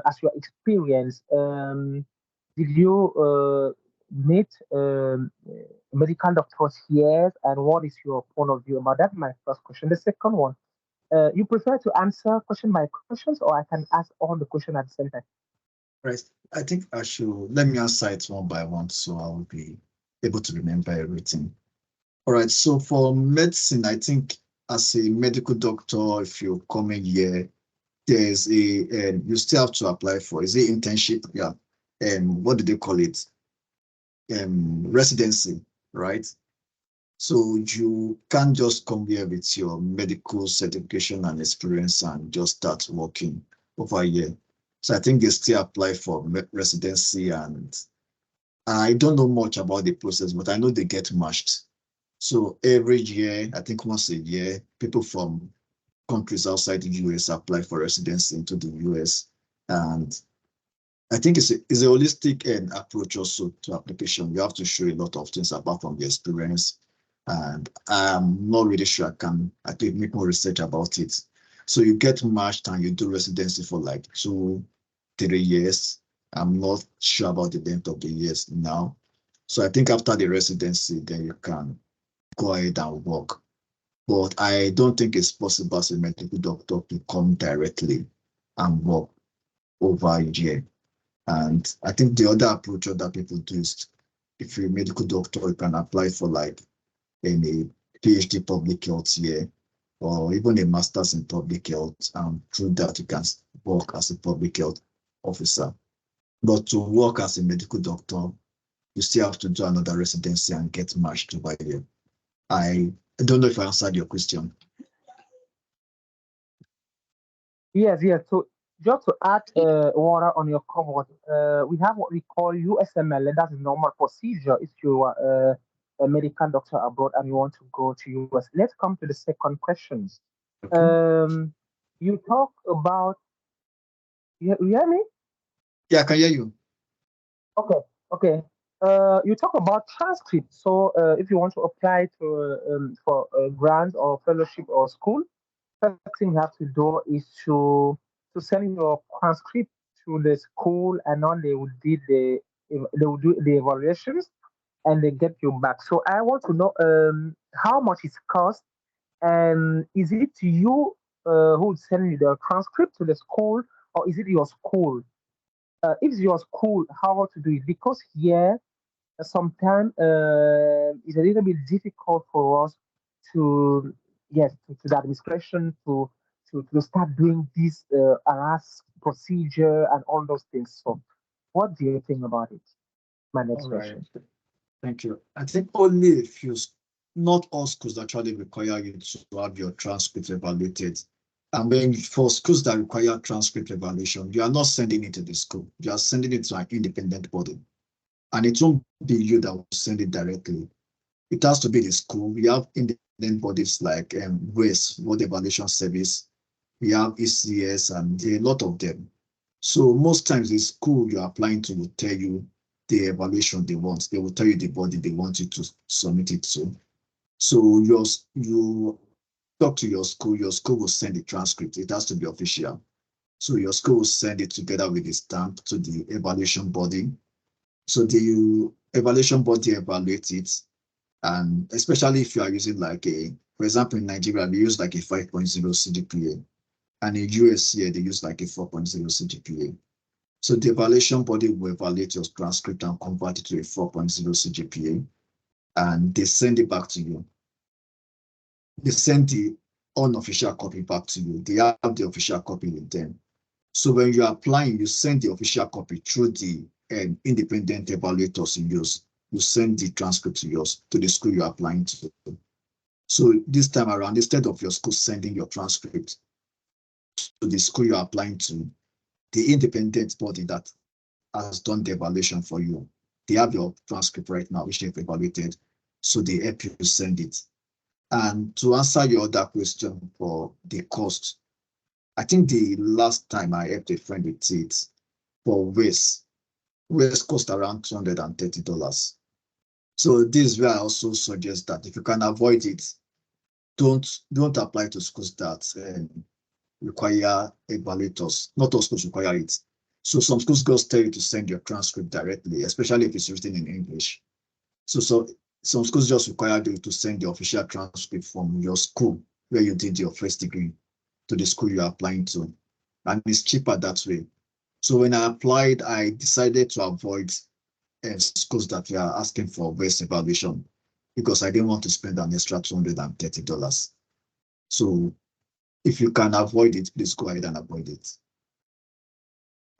as your experience, did you meet medical doctors here, and what is your point of view about that? My first question. The second one, you prefer to answer question by questions, or I can ask all the question at the same time?
right. I think I should let me answer it one by one so I will be able to remember everything. All right. So for medicine, I think as a medical doctor, if you're coming here, there's a you still have to apply for is it internship? Yeah. What do they call it? Residency, right? So you can't just come here with your medical certification and experience and just start working over here. So I think they still apply for residency, and I don't know much about the process, but I know they get matched. So every year, I think once a year, people from countries outside the US apply for residency into the US. And I think it's a holistic approach also to application. You have to show a lot of things apart from the experience. And I'm not really sure I think make more research about it. So you get matched and you do residency for like 2, 3 years. I'm not sure about the length of the years now. So I think after the residency, then you can go ahead and work. But I don't think it's possible as a medical doctor to come directly and work over here. And I think the other approach other people do is if you're a medical doctor, you can apply for like any PhD public health here or even a master's in public health. And through that, you can work as a public health officer. But to work as a medical doctor, you still have to do another residency and get matched over here. I don't know if I answered your question.
Yes, yes. So just to add water on your cover, we have what we call USML. That's normal procedure if you are a medical doctor abroad and you want to go to US. Let's come to the second questions.
Okay.
Um, you talk about, you hear me?
Yeah, I can hear you.
Okay, okay. You talk about transcript. So if you want to apply to for a grant or fellowship or school, first thing you have to do is to send your transcript to the school, and then they will do the evaluations and they get you back. So I want to know how much it costs, and is it you who would send you the transcript to the school, or is it your school? If it's your school, how to do it? Because here sometimes it's a little bit difficult for us to yes to the administration to start doing this harass procedure and all those things. So what do you think about it? My next
All right.
question.
Thank you. I think only a few, not all schools actually require you to have your transcript evaluated. And when for schools that require transcript evaluation, you are not sending it to the school. You are sending it to an independent body. And it won't be you that will send it directly. It has to be the school. We have independent bodies like WASE, World Evaluation Service. We have ECS, and there are a lot of them. So most times the school you're applying to will tell you the evaluation they want. They will tell you the body they want you to submit it to. So you talk to your school will send the transcript. It has to be official. So your school will send it together with the stamp to the evaluation body. So the evaluation body evaluates it. And especially if you are using like for example, in Nigeria, they use like a 5.0 CGPA. And in US here, they use like a 4.0 CGPA. So the evaluation body will evaluate your transcript and convert it to a 4.0 CGPA. And they send it back to you. They send the unofficial copy back to you. They have the official copy with them. So when you're applying, you send the official copy through the independent evaluators you use. You send the transcript to yours to the school you're applying to. So this time around, instead of your school sending your transcript to the school you're applying to, the independent body that has done the evaluation for you, they have your transcript right now, which they've evaluated. So they help you send it. And to answer your other question for the cost, I think the last time I helped a friend with it for waste cost around $230. So this is where I also suggest that if you can avoid it, don't apply to schools that require evaluators. Not all schools require it. So some schools just tell you to send your transcript directly, especially if it's written in English. So some schools just require you to send the official transcript from your school where you did your first degree to the school you're applying to. And it's cheaper that way. So when I applied, I decided to avoid schools that were asking for waste evaluation because I didn't want to spend an extra $230. So if you can avoid it, please go ahead and avoid it.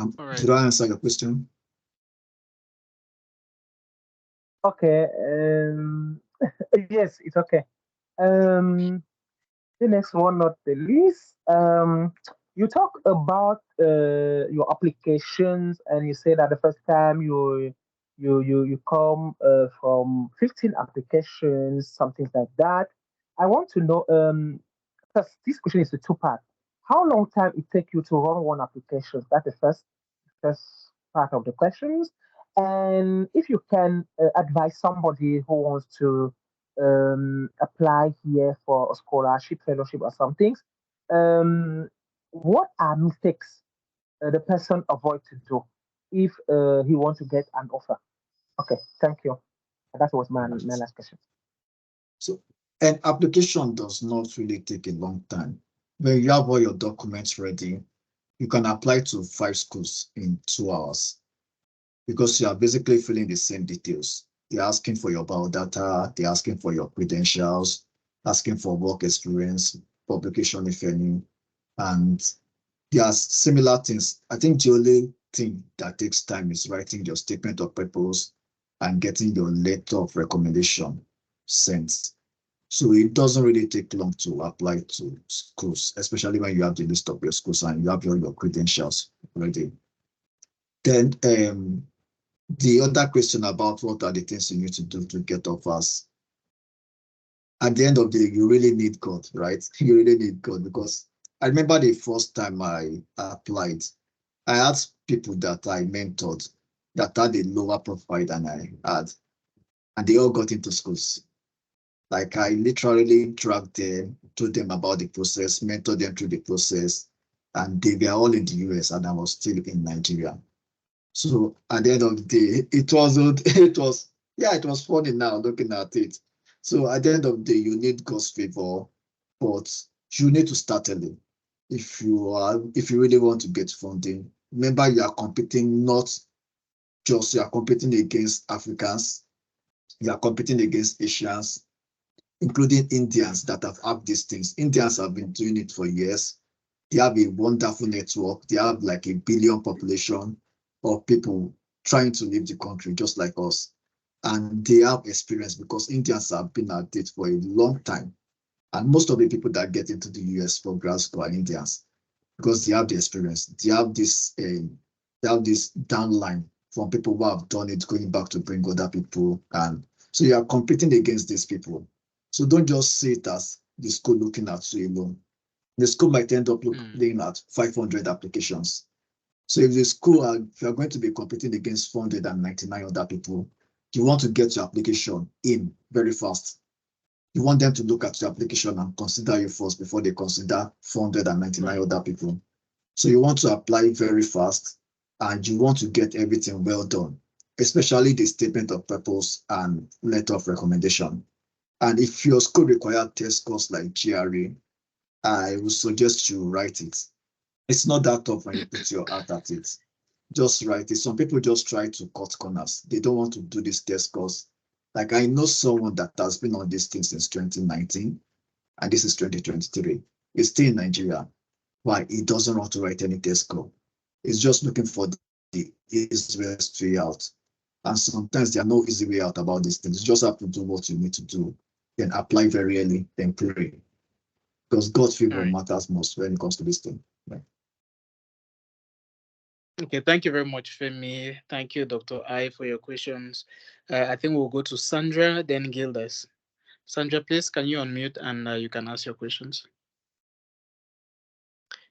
All right.
Did I answer your question?
Okay. Yes, it's okay. Um, the next one, not the least. You talk about your applications, and you say that the first time you come from 15 applications, something like that. I want to know. Because this question is a two-part. How long time it take you to run one application? That's the first part of the questions. And if you can advise somebody who wants to apply here for a scholarship, fellowship, or something, um, what are mistakes the person avoid to do if he wants to get an offer? Okay, thank you. That was my last question.
So an application does not really take a long time. When you have all your documents ready, you can apply to 5 schools in 2 hours because you are basically filling the same details. They're asking for your biodata, they're asking for your credentials, asking for work experience, publication, if any, and there are similar things. I think the only thing that takes time is writing your statement of purpose and getting your letter of recommendation sent. So it doesn't really take long to apply to schools, especially when you have the list of your schools and you have your credentials ready. Then the other question about what are the things you need to do to get offers. At the end of the day, you really need God, right? You really need God because I remember the first time I applied, I had people that I mentored that had a lower profile than I had, and they all got into schools. Like I literally dragged them, told them about the process, mentored them through the process, and they were all in the US and I was still in Nigeria. So at the end of the day, it wasn't, it was funny now looking at it. So at the end of the day, you need God's favor, but you need to start early. If you really want to get funding, remember you are competing not just you are competing against Africans, you are competing against Asians, including Indians that have had these things. Indians have been doing it for years. They have a wonderful network. They have like a billion population of people trying to leave the country just like us. And they have experience because Indians have been at it for a long time. And most of the people that get into the US for grad school are Indians because they have the experience. They have this downline from people who have done it, going back to bring other people. And so you are competing against these people. So don't just see it as the school looking at you alone. The school might end up looking at 500 applications. So if the school if you're going to be competing against 499 other people, you want to get your application in very fast. You want them to look at your application and consider you first before they consider 499 other people. So you want to apply very fast and you want to get everything well done, especially the statement of purpose and letter of recommendation. And if your school requires test scores like GRE, I would suggest you write it. It's not that tough when you put your heart at it. Just write it. Some people just try to cut corners. They don't want to do this test course. Like I know someone that has been on this thing since 2019, and this is 2023. He's still in Nigeria. Why? He doesn't want to write any test score. He's just looking for the easiest way out. And sometimes there are no easy way out about these things. You just have to do what you need to do. Then apply very early, then pray. Because God's favor matters most when it comes to this thing. Right?
Okay, thank you very much, Femi. Thank you, Dr. I, for your questions. I think we'll go to Sandra, then Gildas. Sandra, please, can you unmute and you can ask your questions?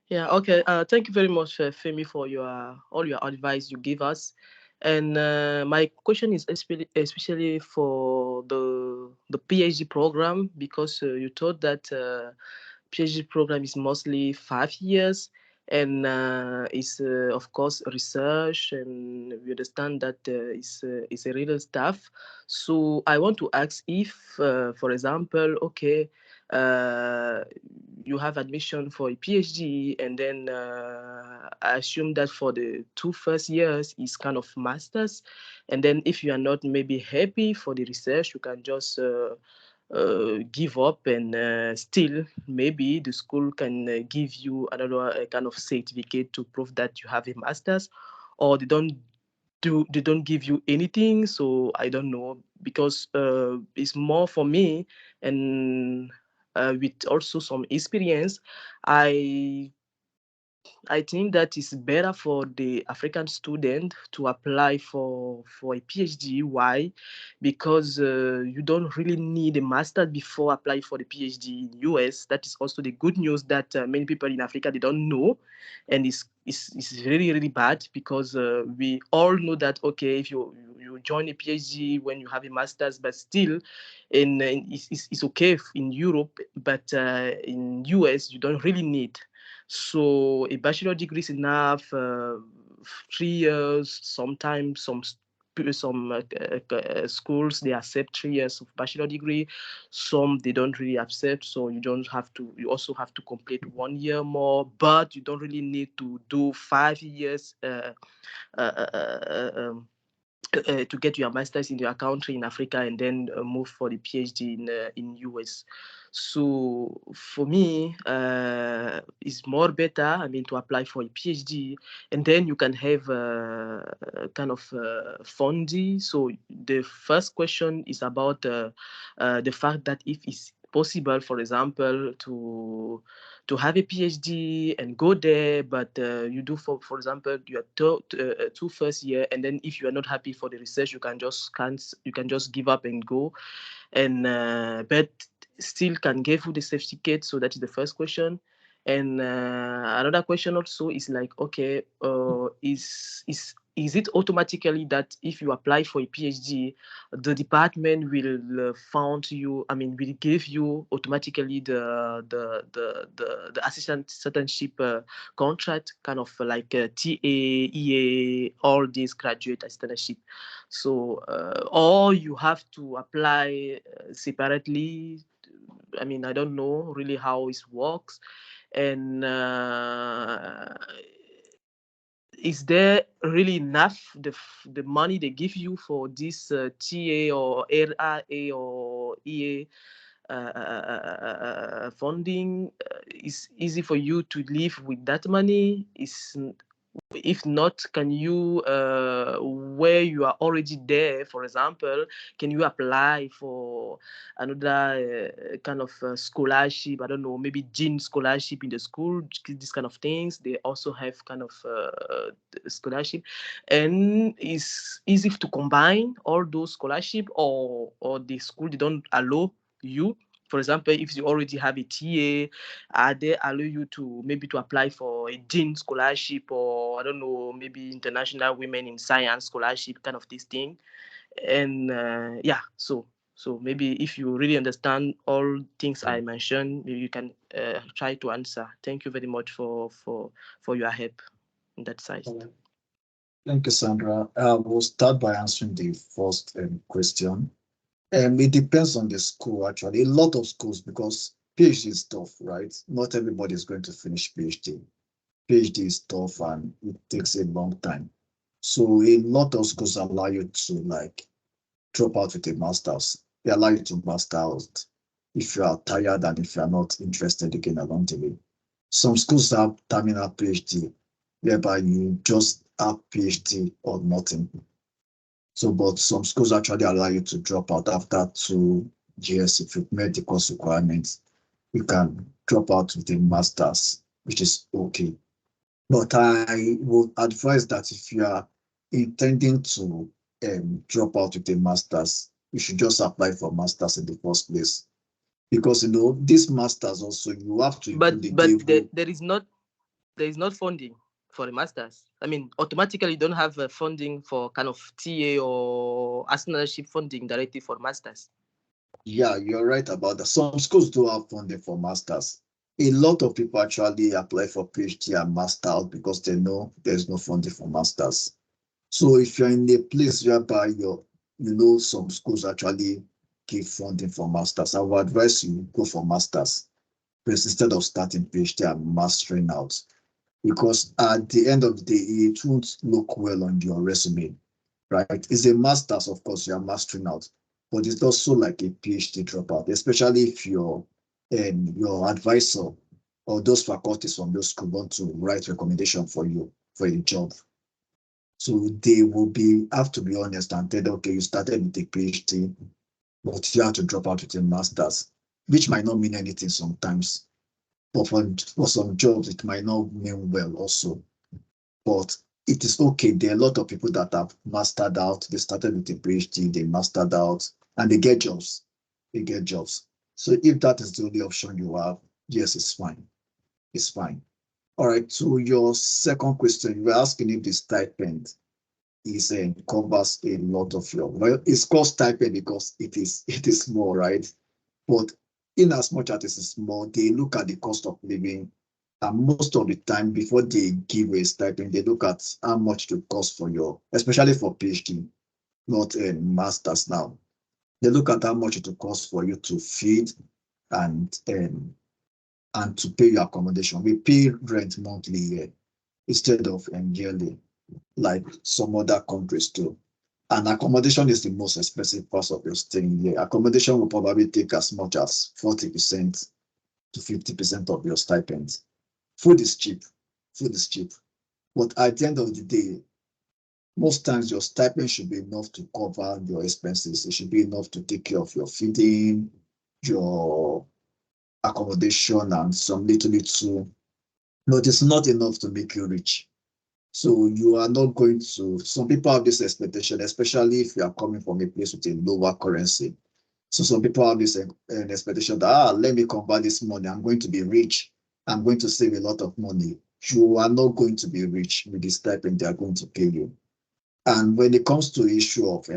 Yeah, okay. Thank you very much, Femi, for your all your advice you give us. And my question is especially for the PhD program, because you told that PhD program is mostly 5 years, and it's of course research, and we understand that it's a real stuff. So I want to ask if, for example, okay, uh, you have admission for a PhD, and then I assume that for the two first years is kind of masters, and then if you are not maybe happy for the research, you can just give up, and still maybe the school can give you another kind of certificate to prove that you have a master's, or they don't give you anything. So I don't know, because it's more for me, and with also some experience, I I think that it's better for the African student to apply for a PhD. Why? Because you don't really need a master before applying for the PhD in US. That is also the good news that many people in Africa they don't know, and it's really really bad, because we all know that okay, if you join a PhD when you have a master's, but still, it's okay in Europe, but in US you don't really need. So a bachelor degree is enough. 3 years. Sometimes some schools they accept 3 years of bachelor degree. Some they don't really accept. So you don't have to. You also have to complete 1 year more, but you don't really need to do 5 years. Uh, uh, uh, um, to get your master's in your country in Africa, and then move for the PhD in US. So for me, it's more better. I mean, to apply for a PhD, and then you can have kind of funding. So the first question is about the fact that if it's possible, for example, to have a PhD and go there, but you do for example your two first year, and then if you are not happy for the research, you can just give up and go, and but still can give you the certificate. So that is the first question. And another question also is like, okay, is it automatically that if you apply for a PhD, the department will found you? I mean, will give you automatically the assistant citizenship contract, kind of like TA, EA, all these graduate assistantship. So, or you have to apply separately. I mean, I don't know really how it works. And is there really enough the money they give you for this TA or RA or EA funding? Is easy for you to live with that money? Is If not, can you, where you are already there, for example, can you apply for another kind of scholarship? I don't know, maybe gene scholarship in the school, these kind of things. They also have kind of scholarship, and it's easy to combine all those scholarship, or the school, they don't allow you. For example, if you already have a TA, they allow you to maybe to apply for a Dean scholarship, or I don't know, maybe International Women in Science scholarship, kind of this thing. And yeah, so maybe if you really understand all things I mentioned, maybe you can try to answer. Thank you very much for your help on that side.
Thank you, Sandra. I will start by answering the first question. It depends on the school, actually. A lot of schools, because PhD is tough, right? Not everybody is going to finish PhD. PhD is tough and it takes a long time. So a lot of schools allow you to like drop out with a master's. They allow you to master out if you are tired and if you are not interested again along the way. Some schools have terminal PhD, whereby you just have PhD or nothing. So, but some schools actually allow you to drop out after 2 years. If you've met the course requirements, you can drop out with a master's, which is okay. But I would advise that if you are intending to drop out with a master's, you should just apply for master's in the first place. Because, you know, this master's also, you have to
But
include the
there is not funding for a master's. I mean, automatically you don't have funding for kind of TA or assistantship funding directly for masters.
Yeah, you're right about that. Some schools do have funding for masters. A lot of people actually apply for PhD and master out because they know there's no funding for masters. So if you're in a place whereby some schools actually give funding for masters, I would advise you go for masters, because instead of starting PhD and mastering out, because at the end of the day, it won't look well on your resume, right? It's a master's, of course, you're mastering out, but it's also like a PhD dropout, especially if your advisor or those faculties from those school want to write recommendation for you for a job. So they will have to be honest and tell them, okay, you started with a PhD, but you have to drop out with a master's, which might not mean anything sometimes. But for some jobs, it might not mean well also. But it is okay. There are a lot of people that have mastered out. They started with a PhD, they mastered out, and they get jobs. They get jobs. So if that is the only option you have, yes, it's fine. It's fine. All right. So your second question, you were asking if the stipend is covers a lot of your, well, it's called stipend because it is small, right? But in as much as it is small, they look at the cost of living, and most of the time before they give a stipend, they look at how much it costs for your, especially for PhD, not a master's now. They look at how much it will cost for you to feed and to pay your accommodation. We pay rent monthly here instead of yearly, like some other countries do. And accommodation is the most expensive part of your staying here. Accommodation will probably take as much as 40% to 50% of your stipend. Food is cheap. Food is cheap. But at the end of the day, most times your stipend should be enough to cover your expenses. It should be enough to take care of your feeding, your accommodation, and some little. But it's not enough to make you rich. So you are not going to, some people have this expectation, especially if you are coming from a place with a lower currency. So some people have this expectation that, let me convert this money, I'm going to be rich, I'm going to save a lot of money. You are not going to be rich with the stipend they are going to pay you. And when it comes to the issue of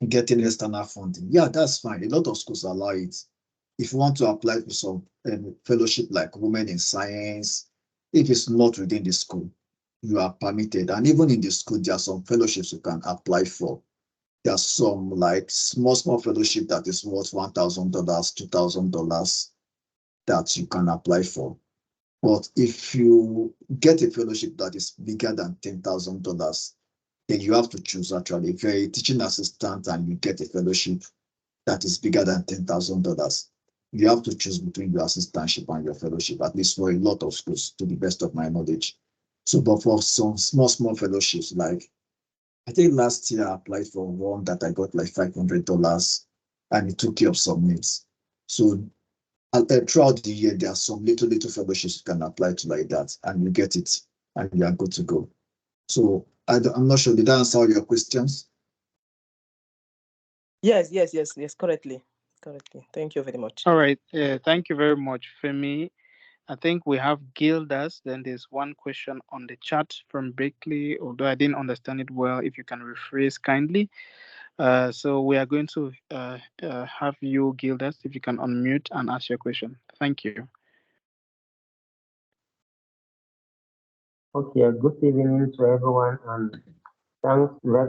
getting external funding, yeah, that's fine. A lot of schools allow it. If you want to apply for some fellowship like Women in Science, if it's not within the school, you are permitted. And even in the school, there are some fellowships you can apply for. There are some like small fellowship that is worth $1,000, $2,000 that you can apply for. But if you get a fellowship that is bigger than $10,000, then you have to choose actually. If you're a teaching assistant and you get a fellowship that is bigger than $10,000, you have to choose between your assistantship and your fellowship, at least for a lot of schools, to the best of my knowledge. So, but for some small fellowships, like I think last year I applied for one that I got like $500 and it took care of some needs. So throughout the year, there are some little fellowships you can apply to like that, and you get it, and you are good to go. So I'm not sure. Did I answer all your questions?
Yes, correctly. Thank you very much.
All right. Thank you very much, Femi. I think we have Gildas. Then there's one question on the chat from Berkeley, although I didn't understand it well. If you can rephrase kindly. So we are going to have you, Gildas, if you can unmute and ask your question. Thank you.
Okay, good evening to everyone, and thanks very